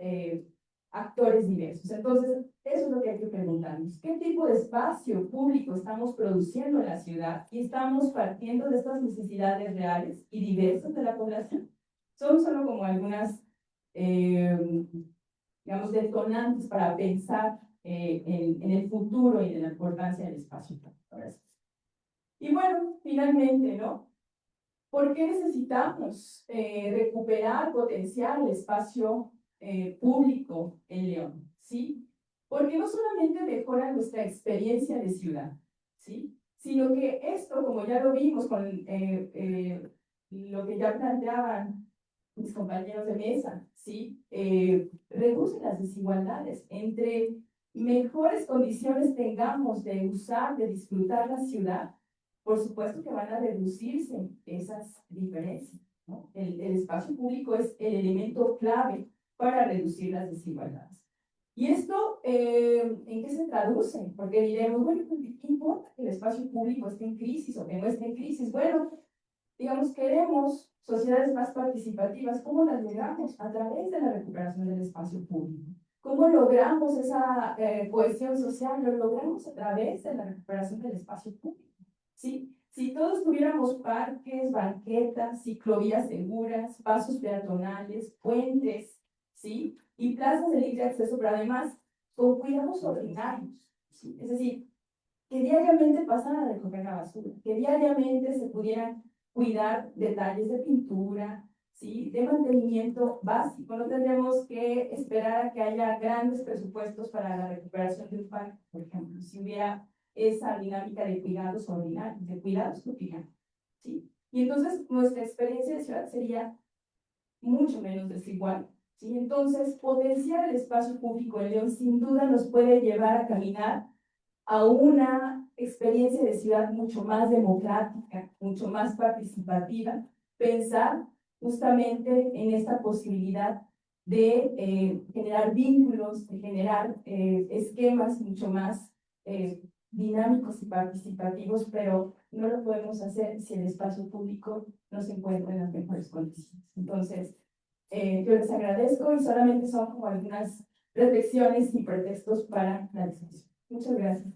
Speaker 7: actores diversos. Entonces, eso es lo que hay que preguntarnos. ¿Qué tipo de espacio público estamos produciendo en la ciudad? Y estamos partiendo de estas necesidades reales y diversas de la población. Son solo como algunas, digamos, detonantes para pensar en el futuro y en la importancia del espacio público. Y bueno, finalmente, ¿no? ¿Por qué necesitamos recuperar, potenciar el espacio público en León? ¿Sí? Porque no solamente mejora nuestra experiencia de ciudad, ¿sí? Sino que esto, como ya lo vimos con lo que ya planteaban mis compañeros de mesa, ¿sí? Reduce las desigualdades. Entre mejores condiciones tengamos de usar, de disfrutar la ciudad, por supuesto que van a reducirse esas diferencias, ¿no? El espacio público es el elemento clave para reducir las desigualdades. ¿Y esto en qué se traduce? Porque diremos, bueno, ¿qué importa que el espacio público esté en crisis o que no esté en crisis? Bueno, digamos, queremos sociedades más participativas. ¿Cómo las logramos? A través de la recuperación del espacio público. ¿Cómo logramos esa cohesión social? Lo logramos a través de la recuperación del espacio público. ¿Sí? Si todos tuviéramos parques, banquetas, ciclovías seguras, pasos peatonales, puentes, ¿sí? Y plazas de libre acceso, pero además con cuidados ordinarios, ¿sí? Es decir, que diariamente pasaran a recoger la basura, que diariamente se pudieran cuidar detalles de pintura, ¿sí? De mantenimiento básico. No tendríamos que esperar a que haya grandes presupuestos para la recuperación de un parque, por ejemplo, si hubiera esa dinámica de cuidados ordinarios, de cuidados cotidianos, ¿sí? Y entonces nuestra experiencia de ciudad sería mucho menos desigual, ¿sí? Entonces, potenciar el espacio público en León sin duda nos puede llevar a caminar a una experiencia de ciudad mucho más democrática, mucho más participativa, pensar justamente en esta posibilidad de generar vínculos, de generar esquemas mucho más dinámicos y participativos, pero no lo podemos hacer si el espacio público no se encuentra en las mejores condiciones. Entonces, yo les agradezco y solamente son como algunas reflexiones y pretextos para la discusión. Muchas gracias.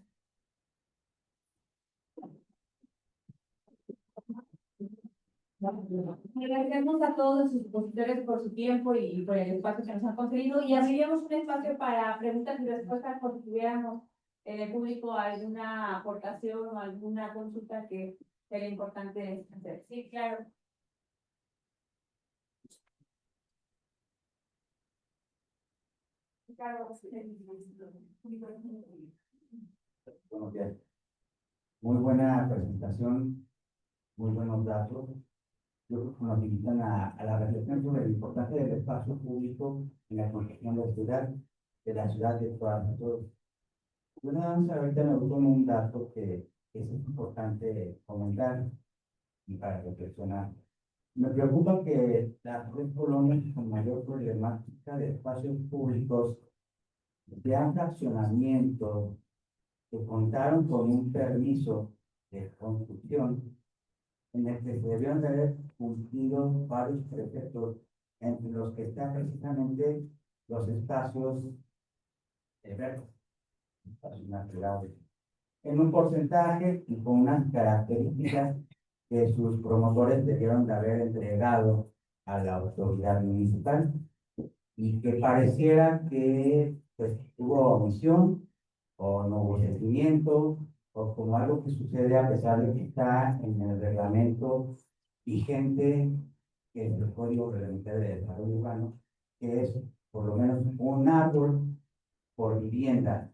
Speaker 4: Agradecemos a todos los expositores por su tiempo y por el espacio que nos han concedido y abriríamos un espacio para preguntas y respuestas por si tuviéramos en el público alguna aportación o alguna consulta que sería importante hacer. Sí, claro.
Speaker 8: Buenos días. Muy buena presentación, muy buenos datos. Yo creo que nos invitan a la reflexión sobre la importancia del espacio público en la construcción de la ciudad de todos. Yo nada más ahorita me gustó un dato que es importante comentar y para reflexionar. Me preocupa que las tres colonias con mayor problemática de espacios públicos sean fraccionamientos que contaron con un permiso de construcción en el que se debieron de haber cumplido varios preceptos, entre los que están precisamente los espacios verdes, espacios naturales, en un porcentaje y con unas características que sus promotores debieron de haber entregado a la autoridad municipal y que pareciera que pues, hubo omisión o no hubo seguimiento o como algo que sucede a pesar de que está en el reglamento vigente, que es el Código Reglamentario de Desarrollo Urbano, que es por lo menos un árbol por vivienda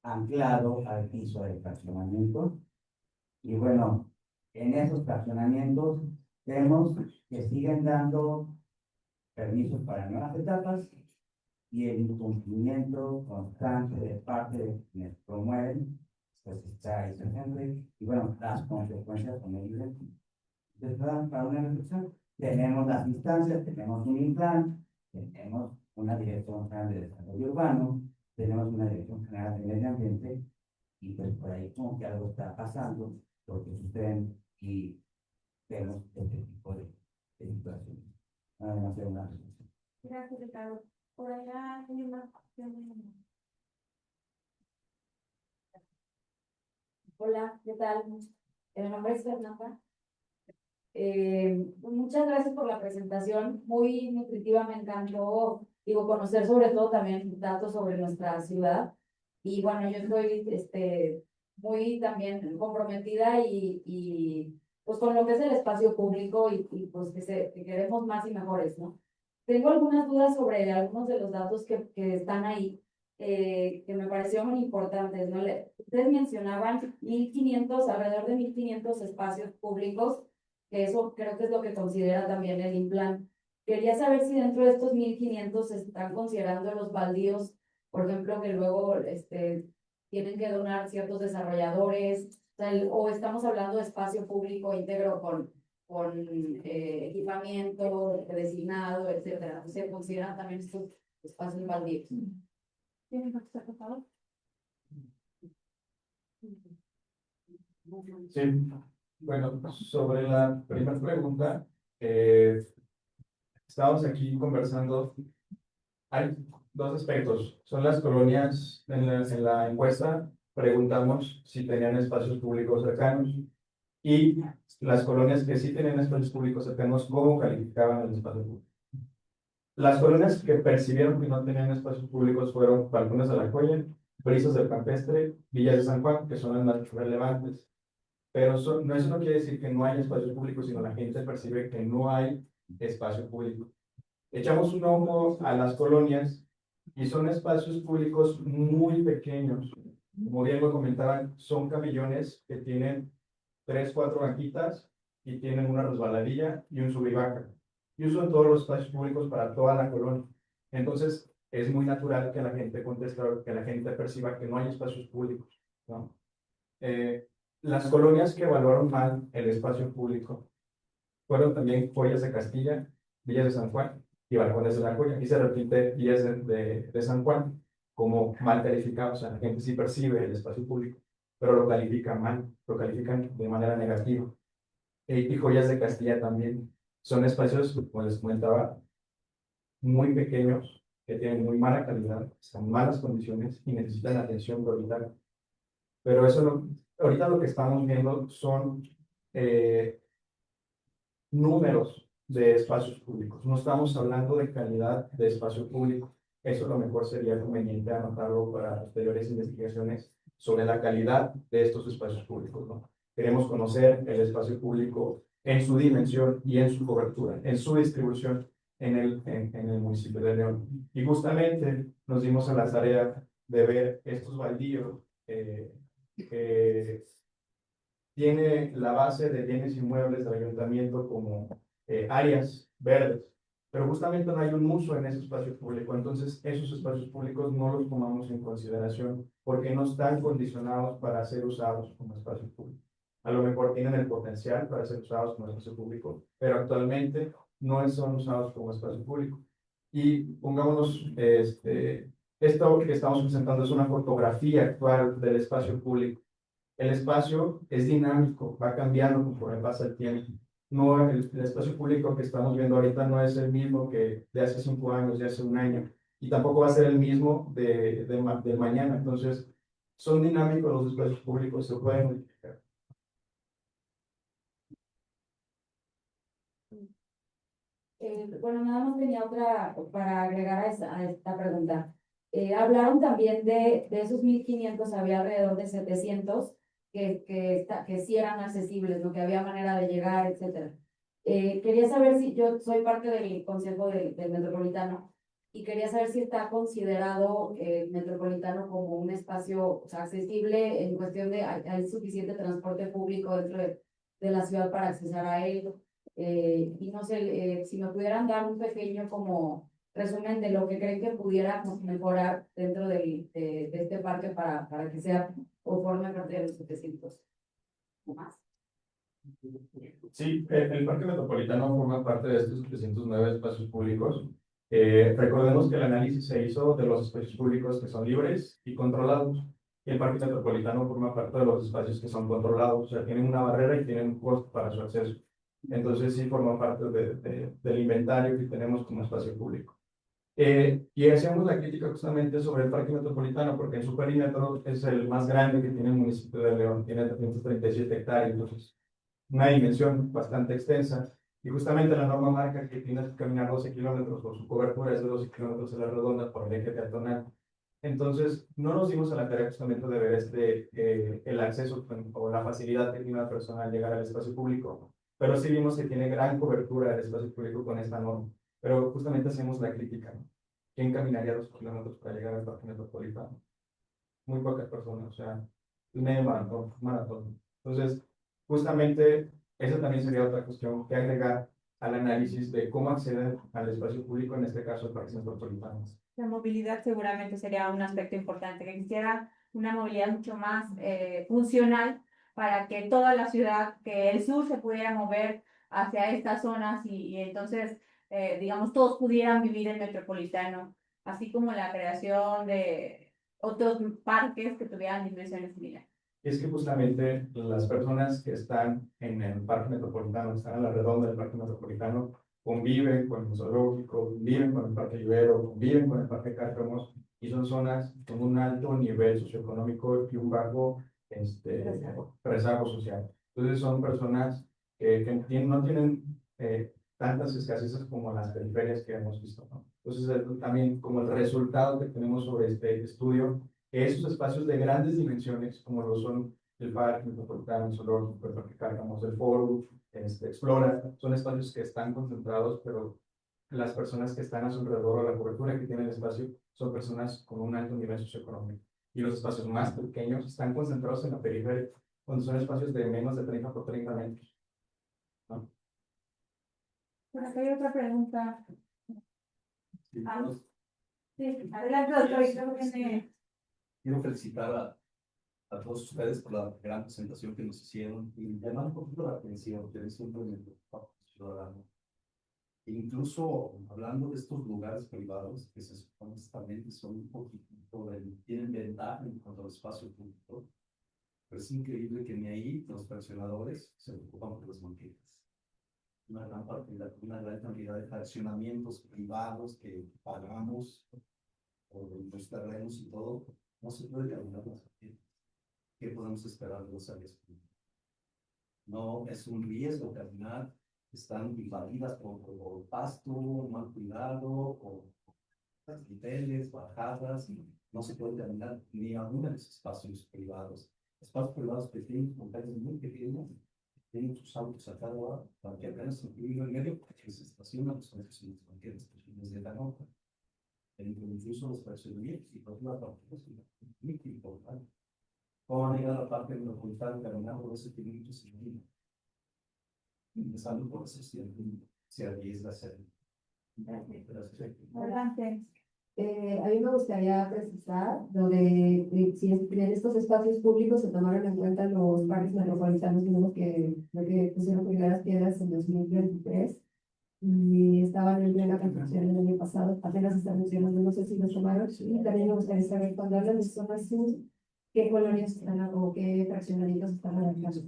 Speaker 8: anclado al piso del fraccionamiento. Y bueno, en esos fraccionamientos vemos que siguen dando permisos para nuevas etapas y el incumplimiento constante de parte de quienes promueven, pues está ahí presente, y bueno, las consecuencias son evidentes. Entonces, para una reflexión, tenemos las instancias, tenemos un INPLAN, tenemos una Dirección General de Desarrollo Urbano, tenemos una Dirección General de Medio Ambiente, y pues por ahí como que algo está pasando, porque suceden y vemos este tipo de situaciones. Nada más hacer una reflexión.
Speaker 4: Gracias, Ricardo. Por allá hay una cuestión. Hola, ¿qué tal? Mi nombre es Fernanda. Muchas gracias por la presentación, muy nutritiva, me encantó, digo, conocer sobre todo también datos sobre nuestra ciudad. Y bueno, yo estoy muy también comprometida y pues con lo que es el espacio público y pues que queremos más y mejores, ¿no? Tengo algunas dudas sobre algunos de los datos que están ahí, que me parecieron importantes, ¿no? Ustedes mencionaban 1.500, alrededor de 1.500 espacios públicos, que eso creo que es lo que considera también el INPLAN. Quería saber si dentro de estos 1.500 se están considerando los baldíos, por ejemplo, que luego tienen que donar ciertos desarrolladores, o estamos hablando de espacio público íntegro con equipamiento designado, etcétera. Se consideran también estos espacios baldíos. ¿Tienen que por favor?
Speaker 5: Sí, bueno, sobre la primera pregunta, estamos aquí conversando. Hay dos aspectos. Son las colonias, en la encuesta preguntamos si tenían espacios públicos cercanos y las colonias que sí tenían espacios públicos cercanos, ¿cómo calificaban el espacio público? Las colonias que percibieron que no tenían espacios públicos fueron Balcones de la Joya, Brisas del Campestre, Villas de San Juan, que son las más relevantes. Pero eso no quiere decir que no haya espacios públicos, sino la gente percibe que no hay espacio público. Echamos un ojo a las colonias y son espacios públicos muy pequeños. Como bien lo comentaban, son camellones que tienen 3, 4 banquitas y tienen una resbaladilla y un subivaca. Y usan todos los espacios públicos para toda la colonia. Entonces, es muy natural que la gente conteste, que la gente perciba que no hay espacios públicos, ¿no? Las colonias que evaluaron mal el espacio público fueron también Joyas de Castilla, Villas de San Juan y Balcones de la Joya. Aquí se repite Villas de San Juan como mal calificados, o sea, la gente sí percibe el espacio público. pero lo califican mal, lo califican de manera negativa. Y Joyas de Castilla también son espacios, como les comentaba, muy pequeños, que tienen muy mala calidad, están en malas condiciones y necesitan atención prioritaria. Pero eso ahorita lo que estamos viendo son números de espacios públicos. No estamos hablando de calidad de espacio público. Eso a lo mejor sería conveniente anotarlo para posteriores investigaciones sobre la calidad de estos espacios públicos, ¿no? Queremos conocer el espacio público en su dimensión y en su cobertura, en su distribución en el municipio de León. Y justamente nos dimos a la tarea de ver estos baldíos que tiene la base de bienes inmuebles del ayuntamiento como áreas verdes, pero justamente no hay un uso en ese espacio público. Entonces, esos espacios públicos no los tomamos en consideración porque no están condicionados para ser usados como espacio público. A lo mejor tienen el potencial para ser usados como espacio público, pero actualmente no son usados como espacio público. Y pongámonos, esto que estamos presentando es una fotografía actual del espacio público. El espacio es dinámico, va cambiando conforme pasa el tiempo. No, el espacio público que estamos viendo ahorita no es el mismo que de hace 5 años, de hace un año, y tampoco va a ser el mismo de mañana. Entonces, son dinámicos los espacios públicos, se pueden modificar.
Speaker 4: Bueno, nada más tenía otra para agregar a esta pregunta. Hablaron también de esos 1.500, había alrededor de 700 que sí eran accesibles, ¿no? Que había manera de llegar, etcétera. Quería saber si yo soy parte del Consejo del Metropolitano y quería saber si está considerado el Metropolitano como un espacio, o sea, accesible en cuestión de hay suficiente transporte público dentro de la ciudad para accesar a él. Y no sé, si me pudieran dar un pequeño como resumen de lo que creen que pudiéramos mejorar dentro de este parque para que sea o forme parte de los 700 o más.
Speaker 5: Sí, el Parque Metropolitano forma parte de estos 309 espacios públicos. Recordemos que el análisis se hizo de los espacios públicos que son libres y controlados. Y el Parque Metropolitano forma parte de los espacios que son controlados, o sea, tienen una barrera y tienen un costo para su acceso. Entonces sí forma parte del inventario que tenemos como espacio público. Y hacíamos la crítica justamente sobre el Parque Metropolitano, porque en su perímetro es el más grande que tiene el municipio de León, tiene 337 hectáreas, entonces una dimensión bastante extensa. Y justamente la norma marca que tienes que caminar 12 kilómetros, o su cobertura es de 12 kilómetros a la redonda por el eje peatonal. Entonces, no nos dimos a la tarea justamente de ver el acceso o la facilidad que tiene una persona al llegar al espacio público, pero sí vimos que tiene gran cobertura del espacio público con esta norma. Pero justamente hacemos la crítica, ¿no? ¿Quién caminaría 2 kilómetros para llegar al parque metropolitano? Muy pocas personas, o sea, medio maratón. Entonces, justamente, esa también sería otra cuestión que agregar al análisis de cómo acceder al espacio público, en este caso, el parque metropolitano.
Speaker 2: La movilidad seguramente sería un aspecto importante, que quisiera una movilidad mucho más funcional para que toda la ciudad, que el sur se pudiera mover hacia estas zonas y entonces, digamos, todos pudieran vivir en metropolitano, así como la creación de otros parques que tuvieran dimensiones similares.
Speaker 5: Es que justamente las personas que están en el parque metropolitano, están a la redonda del parque metropolitano, conviven con el zoológico, conviven con el parque Ibero, conviven con el parque Cárcamos, y son zonas con un alto nivel socioeconómico y un bajo rezago social. Entonces son personas que no tienen tantas escasezas como las periferias que hemos visto, ¿no? Entonces también como el resultado que tenemos sobre este estudio, esos espacios de grandes dimensiones, como lo son el parque metropolitano, el zoológico, el parque Cárcamos, el foro, Explora, son espacios que están concentrados, pero las personas que están a su alrededor o la cobertura que tiene el espacio son personas con un alto nivel socioeconómico. Y los espacios más pequeños están concentrados en la periferia, donde son espacios de menos de 30 por 30 metros, ¿no?
Speaker 2: Por acá hay otra pregunta.
Speaker 9: Sí,
Speaker 2: Sí, adelante, doctor. Y creo que tiene...
Speaker 9: quiero felicitar a todos ustedes por la gran presentación que nos hicieron y llamar un poquito la atención, que es un preocupado ciudadano. E incluso hablando de estos lugares privados que se supuestamente son un poquito, tienen ventaja en cuanto al espacio público, Pero es increíble que ni ahí los fraccionadores se preocupan por las banquetas. Una gran cantidad de fraccionamientos privados que pagamos por los terrenos y todo, no se puede caminar las banquetas. ¿Qué podemos esperar de los áreas públicas? No es un riesgo caminar, están invadidas por pasto, mal cuidado, por niveles, bajadas, y no se puede caminar ni aún en los espacios privados. Espacios privados pequeños, con calles muy pequeñas, tienen sus autos a cada lado, para que apenas un kilómetro y medio, porque se estacionan los autos en las banquetas desde la nota. Incluso los fraccionamientos y por la parte es muy importante. ¿Cómo van a llegar a la parte metropolitana caminando 12 kilómetros y medio? Empezando por eso, si arriesga a hacerlo.
Speaker 2: Adelante.
Speaker 4: A mí me gustaría precisar lo de si en estos espacios públicos se tomaron en cuenta los parques metropolitanos, lo que pusieron primeras piedras en 2023 y estaban en plena construcción el año pasado, apenas están funcionando, no sé si los tomaron. Y también me gustaría saber, cuando hablan de zona sur, qué colonias están o qué fraccionamientos están adaptando.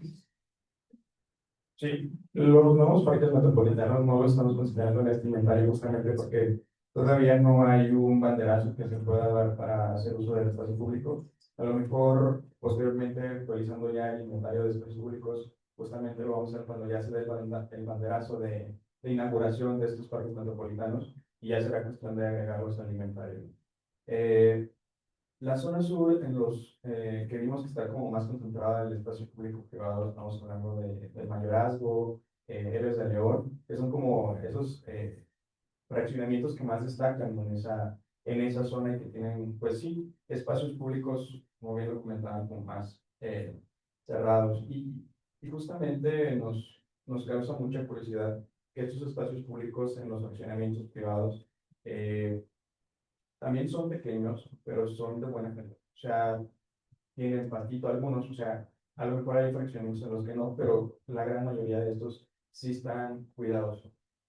Speaker 6: Sí, los nuevos parques metropolitanos no lo estamos considerando en este inventario justamente porque todavía no hay un banderazo que se pueda dar para hacer uso del espacio público. A lo mejor, posteriormente, actualizando ya el inventario de espacios públicos, justamente lo vamos a hacer cuando ya se dé el banderazo de inauguración de estos parques metropolitanos y ya será cuestión de agregarlos al inventario. La zona sur, en los que vimos que está como más concentrada en el espacio público privado, estamos hablando del Mayorazgo, Héroes de León, que son como esos fraccionamientos que más destacan en esa zona y que tienen, pues sí, espacios públicos, como bien lo comentaban, como más cerrados. Y justamente nos causa mucha curiosidad que estos espacios públicos en los fraccionamientos privados también son pequeños, pero son de buena calidad. O sea, tienen pastito algunos, o sea, a lo mejor hay fracciones en los que no, pero la gran mayoría de estos sí están cuidados.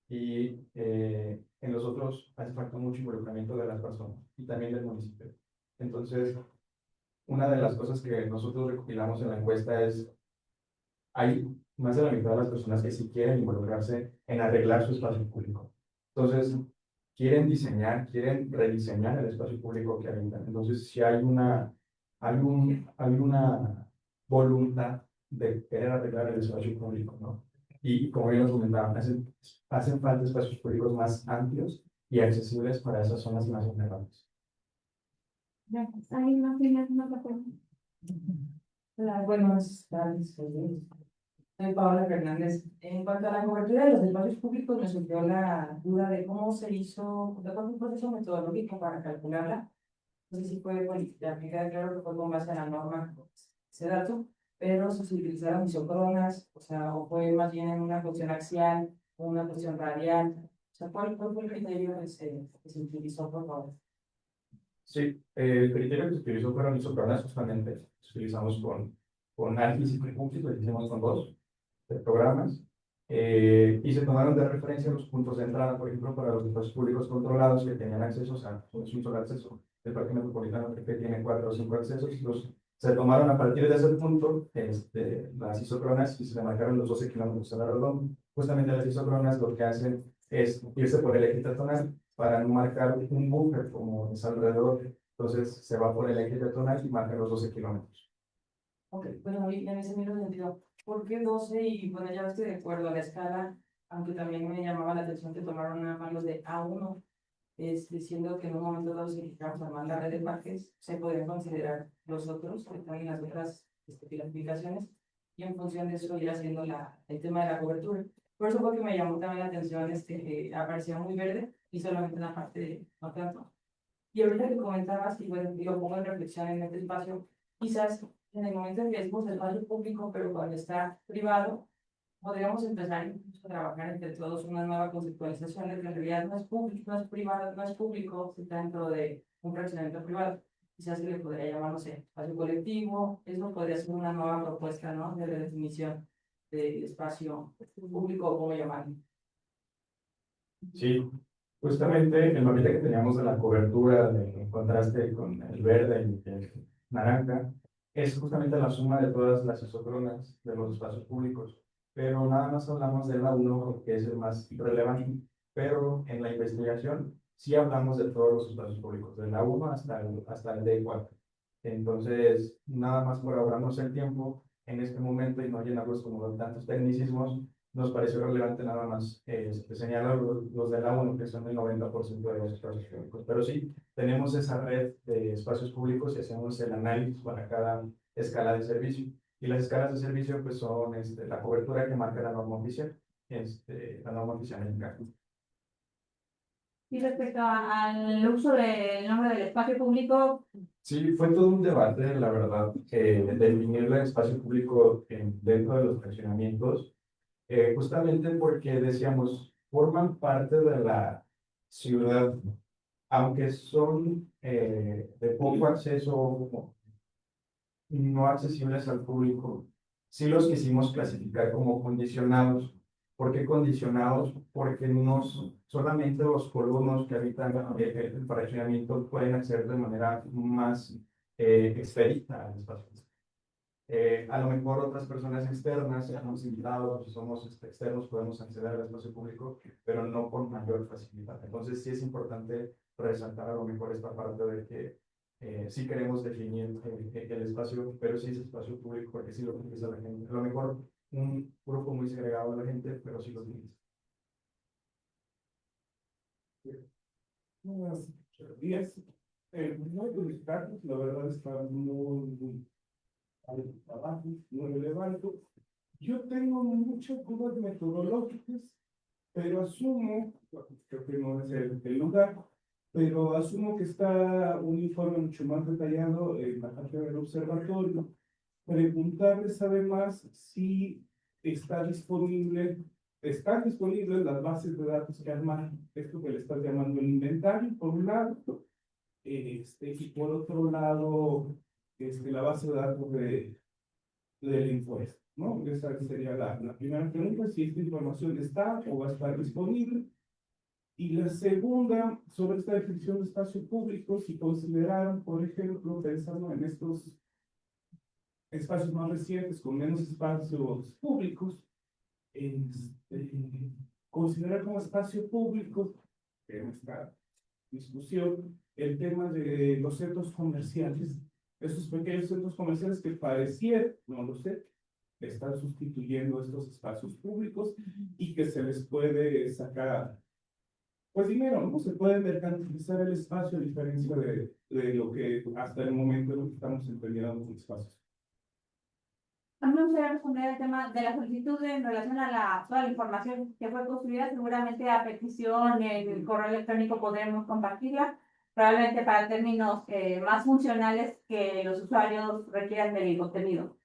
Speaker 6: Y en los otros hace falta mucho involucramiento de las personas y también del municipio. Entonces, una de las cosas que nosotros recopilamos en la encuesta es, hay más de la mitad de las personas que sí quieren involucrarse en arreglar su espacio público. Entonces, quieren diseñar, quieren rediseñar el espacio público que habitan. Entonces, si hay una voluntad de querer arreglar el espacio público, ¿no? Y como bien nos comentaban, hacen falta espacios públicos más amplios y accesibles para esas zonas más vulnerables.
Speaker 2: Gracias. ¿Alguien más tiene alguna pregunta?
Speaker 7: Hola, buenas tardes. Soy Paola Fernández. En cuanto a la cobertura de los espacios públicos, me surgió la duda de cómo se hizo, de cuál fue el proceso metodológico para calcularla. No sé si fue política, me queda claro que fue con base en la norma ese dato, pero si se utilizaron isócronas, o sea, o fue más bien en una función axial o una función radial. O sea, ¿cuál fue el criterio que se utilizó, por favor?
Speaker 5: Sí, el criterio que se utilizó fueron isócronas justamente. Utilizamos con análisis y prepúblico, lo hicimos con dos programas. Y se tomaron de referencia los puntos de entrada, por ejemplo, para los espacios públicos controlados que tenían accesos a un solo acceso. El Parque Metropolitano creo que tiene 4 o 5 accesos. Se tomaron a partir de ese punto las isócronas y se le marcaron los 12 kilómetros a la redonda. Justamente las isócronas lo que hacen es irse por el eje peatonal para no marcar un buffer como es alrededor. Entonces se va por el eje peatonal y marca los 12 kilómetros.
Speaker 7: Ok, bueno, y en ese mismo sentido, ¿por qué 12? Y bueno, ya estoy de acuerdo a la escala, aunque también me llamaba la atención que tomaron nada más los de A1, diciendo que en un momento dado, si quisiéramos armar la red de parques, se podrían considerar los otros, que están en las otras clasificaciones, y en función de eso ir haciendo el tema de la cobertura. Por eso fue que me llamó también la atención, aparecía muy verde, y solamente en la parte de no tanto. Y ahorita que comentabas, y bueno, lo pongo en reflexión en este espacio, quizás en el momento en que decimos el espacio público, pero cuando está privado, podríamos empezar incluso a trabajar entre todos una nueva conceptualización de que en realidad no es público, no es privado, no es público, está dentro de un fraccionamiento privado. Quizás se le podría llamar, no sé, espacio colectivo. Eso podría ser una nueva propuesta, ¿no? De redefinición del espacio público, o cómo llamarlo.
Speaker 5: Sí, justamente el mapita que teníamos de la cobertura, de contraste con el verde y el naranja, es justamente la suma de todas las isócronas de los espacios públicos, pero nada más hablamos de la 1 porque es el más relevante, pero en la investigación sí hablamos de todos los espacios públicos, de la 1 hasta el D4. Entonces, nada más por ahorrarnos el tiempo en este momento y no llenarlos como de tantos tecnicismos, nos pareció relevante nada más señalar los de la 1, que son el 90% de los espacios públicos. Pero sí, tenemos esa red de espacios públicos y hacemos el análisis para cada escala de servicio. Y las escalas de servicio pues son la cobertura que marca la norma oficial, la norma oficial mexicana.
Speaker 2: Y respecto al uso del nombre del espacio público,
Speaker 5: Sí, fue todo un debate, la verdad, definir el espacio público dentro de los fraccionamientos, justamente porque decíamos, forman parte de la ciudad, aunque son de poco acceso, no accesibles al público, sí los quisimos clasificar como condicionados. ¿Por qué condicionados? Porque no solamente los colonos que habitan el fraccionamiento pueden acceder de manera más expedita al espacio. A lo mejor otras personas externas, somos invitados, somos externos, podemos acceder al espacio público, pero no con mayor facilidad. Entonces sí es importante resaltar a lo mejor esta parte de que sí queremos definir el espacio, pero sí es espacio público porque sí lo utiliza la gente. A lo mejor un grupo muy segregado de la gente, pero sí lo utiliza.
Speaker 10: Buenos días. Muy buenos datos, la verdad está muy trabajo, muy relevante. Yo tengo muchas dudas metodológicas, pero asumo, creo que no es el lugar, pero asumo que está un informe mucho más detallado en la página del observatorio. Preguntarles además si están disponibles las bases de datos que arman esto que le estás llamando el inventario, por un lado, y por otro lado, la base de datos del impuesto, ¿no? Esa sería la primera pregunta, si esta información está o va a estar disponible. Y la segunda, sobre esta definición de espacio público, si consideraron, por ejemplo, pensando en estos espacios más recientes con menos espacios públicos, considerar como espacio público, en esta discusión, el tema de los centros comerciales, esos pequeños centros comerciales que parecieran, no lo sé, están sustituyendo estos espacios públicos y que se les puede sacar, pues dinero, ¿no? Se puede mercantilizar el espacio a diferencia de lo que hasta el momento lo que estamos entendiendo los espacios.
Speaker 2: a mí me gustaría responder el tema de la solicitud en relación a toda la información que fue construida. Seguramente a petición en el correo electrónico podremos compartirla, probablemente para términos más funcionales que los usuarios requieran del contenido.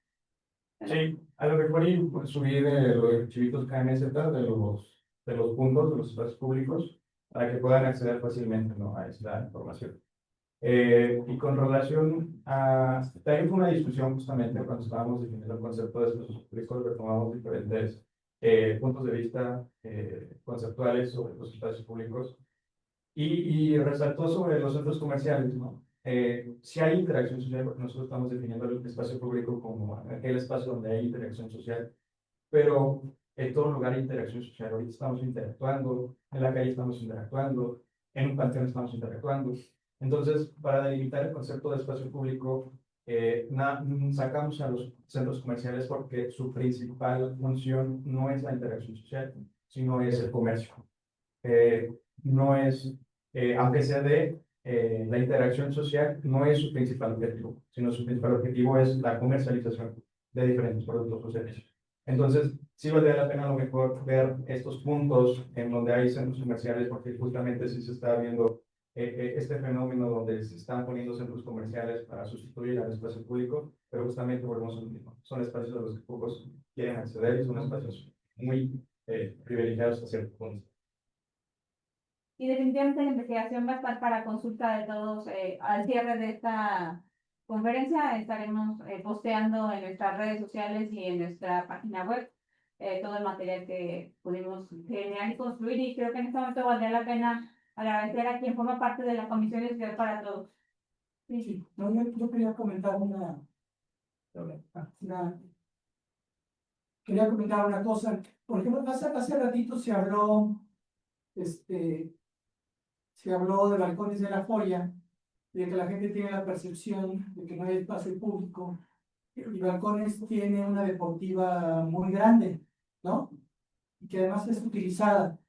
Speaker 5: Sí, a lo mejor pues, subir los archivitos KMZ de los puntos de los espacios públicos para que puedan acceder fácilmente, ¿no?, a esta información. Y con relación a, también fue una discusión justamente cuando estábamos definiendo el concepto de espacios públicos, retomamos diferentes puntos de vista conceptuales sobre los espacios públicos y resaltó sobre los centros comerciales, ¿no? Si hay interacción social, porque nosotros estamos definiendo el espacio público como aquel espacio donde hay interacción social, pero en todo lugar hay interacción social. Ahorita estamos interactuando, en la calle estamos interactuando, en un panteón estamos interactuando. Entonces, para delimitar el concepto de espacio público, sacamos a los centros comerciales porque su principal función no es la interacción social, sino es el comercio. No es, aunque sea la interacción social, no es su principal objetivo, sino su principal objetivo es la comercialización de diferentes productos o servicios. Entonces, sí valdría la pena a lo mejor ver estos puntos en donde hay centros comerciales, porque justamente sí se está viendo este fenómeno donde se están poniendo centros comerciales para sustituir al espacio público, pero justamente volvemos a lo mismo. Son espacios a los que pocos quieren acceder y son espacios muy privilegiados a cierto punto.
Speaker 2: Y definitivamente la investigación va a estar para consulta de todos. Al cierre de esta conferencia estaremos posteando en nuestras redes sociales y en nuestra página web todo el material que pudimos generar y construir, y creo que en este momento valdría la pena agradecer a quien forma parte de la Comisión de Ciudad para Todos.
Speaker 3: Sí, no, yo quería comentar una Quería comentar una cosa. Por ejemplo, hace ratito se habló de balcones de la joya, de que la gente tiene la percepción de que no hay espacio público. Y Balcones tiene una deportiva muy grande, ¿no? Y que además es utilizada.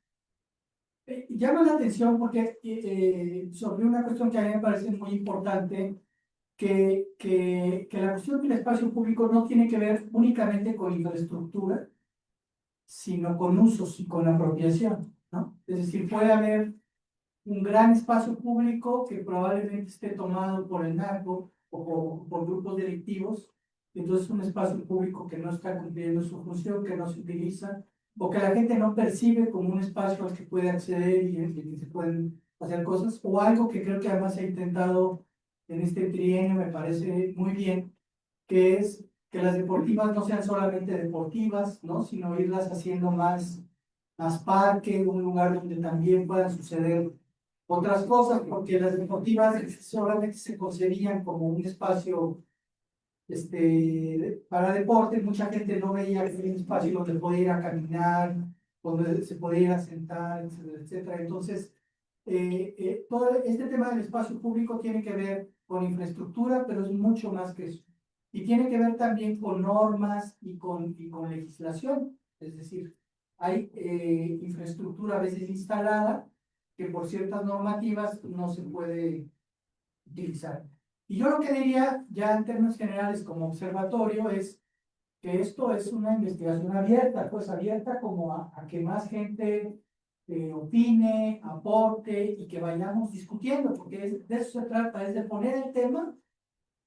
Speaker 3: Llama la atención porque sobre una cuestión que a mí me parece muy importante, que la cuestión del espacio público no tiene que ver únicamente con infraestructura, sino con usos y con apropiación, ¿no? Es decir, puede haber un gran espacio público que probablemente esté tomado por el narco o por grupos delictivos, entonces un espacio público que no está cumpliendo su función, que no se utiliza, o que la gente no percibe como un espacio al que puede acceder y en el que se pueden hacer cosas, o algo que creo que además se ha intentado en este trienio, me parece muy bien, que es que las deportivas no sean solamente deportivas, ¿no? Sino irlas haciendo más parque, un lugar donde también puedan suceder otras cosas, porque las deportivas solamente se concebían como un espacio para deporte. Mucha gente no veía que era un espacio donde podía ir a caminar, donde se podía ir a sentar, etcétera, etcétera. Entonces, todo este tema del espacio público tiene que ver con infraestructura, pero es mucho más que eso. Y tiene que ver también con normas y con legislación. Es decir, hay infraestructura a veces instalada que por ciertas normativas no se puede utilizar. Y yo lo que diría, ya en términos generales como observatorio, es que esto es una investigación abierta, pues abierta como a que más gente opine, aporte y que vayamos discutiendo, porque de eso se trata, es de poner el tema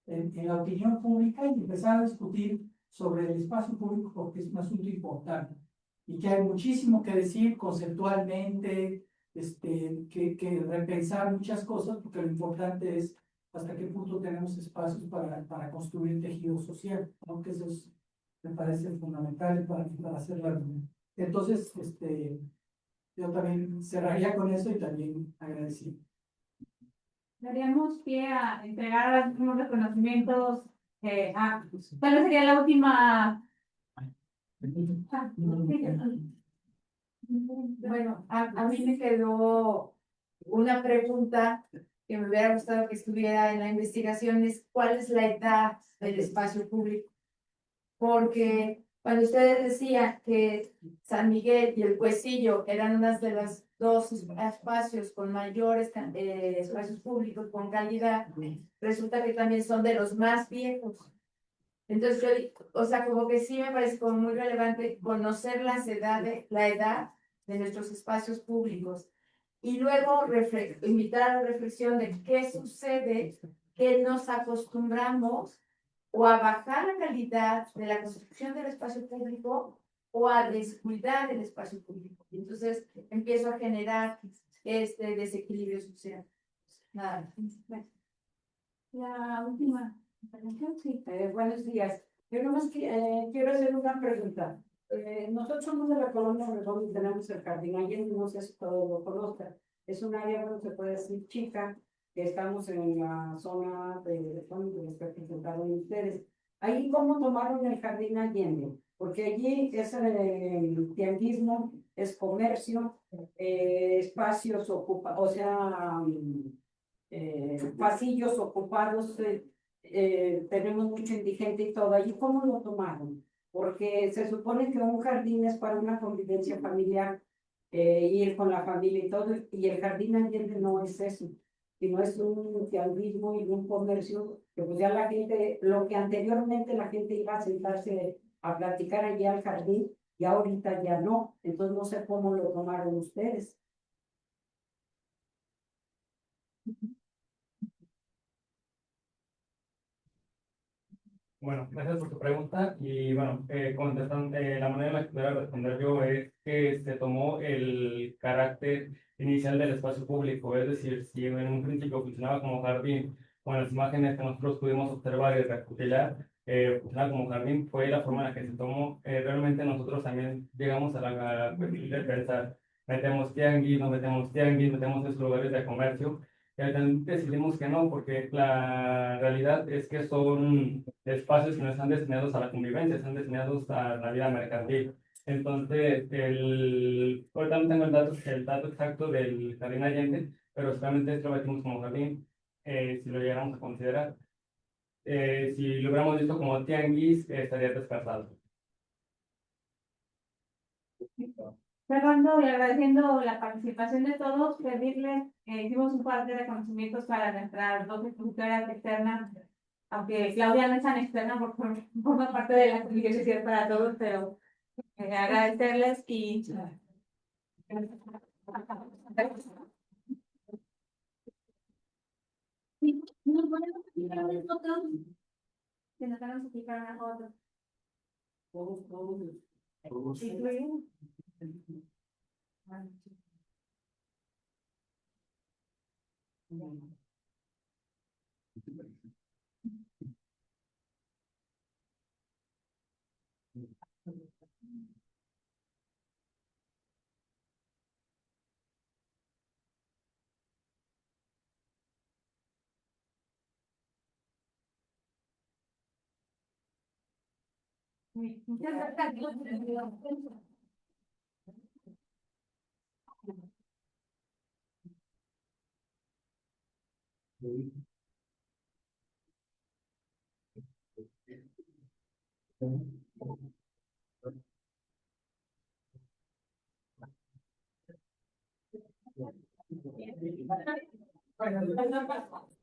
Speaker 3: en la opinión pública y empezar a discutir sobre el espacio público, porque es un asunto importante y que hay muchísimo que decir conceptualmente, que repensar muchas cosas, porque lo importante es hasta qué punto tenemos espacios para construir tejido social, ¿no? Que eso es, me parece fundamental para hacerlo. Entonces, yo también cerraría con eso y también agradecido.
Speaker 2: Daríamos pie a entregar unos reconocimientos. ¿Cuál sería la última?
Speaker 4: Bueno, a mí me quedó una pregunta que me hubiera gustado que estuviera en la investigación, es ¿cuál es la edad del espacio público? Porque cuando ustedes decían que San Miguel y el Cuecillo eran unas de las dos espacios con mayores espacios públicos con calidad, resulta que también son de los más viejos. Entonces, o sea, como que sí me parece como muy relevante conocer la edad de nuestros espacios públicos y luego invitar a la reflexión de qué sucede, que nos acostumbramos o a bajar la calidad de la construcción del espacio público o a descuidar el espacio público. Y entonces empiezo a generar este desequilibrio social. Nada.
Speaker 2: La última. Sí.
Speaker 11: Buenos días. Yo nomás quiero hacer una pregunta. Nosotros somos de la colonia Obregón y tenemos el jardín Allende, no sé si todos lo conozcan. Es un área, bueno, se puede decir chica, que estamos en la zona de los que presentaron ustedes. Ahí, ¿cómo tomaron el jardín Allende? Porque allí es el tianguismo, es comercio, espacios ocupados, o sea, pasillos ocupados. Tenemos mucho indigente y todo. ¿Y cómo lo tomaron? Porque se supone que un jardín es para una convivencia familiar, ir con la familia y todo, y el jardín Allende no es eso, sino es un tianguismo y un comercio que pues ya la gente, lo que anteriormente la gente iba a sentarse a platicar allí al jardín, y ahorita ya no. Entonces no sé cómo lo tomaron ustedes.
Speaker 6: Bueno, gracias por tu pregunta y bueno, contestando, la manera en la que voy a responder yo es que se tomó el carácter inicial del espacio público, es decir, si en un principio funcionaba como jardín, con las imágenes que nosotros pudimos observar y recopilar, funcionaba como jardín, fue la forma en la que se tomó. Realmente nosotros también llegamos a la cuestión de pensar, metemos tianguis, no metemos tianguis, metemos esos lugares de comercio. y al final decidimos que no, porque la realidad es que son espacios que no están destinados a la convivencia, están destinados a la vida mercantil. Entonces, ahorita no tengo el dato exacto del Jardín Allende, pero solamente esto lo metimos como jardín, si lo llegáramos a considerar. Si lo hubiéramos visto como tianguis, estaría descartado.
Speaker 2: Cerrando y agradeciendo la participación de todos, pedirles, hicimos un par de reconocimientos para nuestras dos escritoras externas, aunque Claudia no es tan externa porque forma parte de la comunicación para todos, pero agradecerles y sí, muy bueno, que nos hagan explicar una foto. Sí, claro. Muchas gracias. Bueno,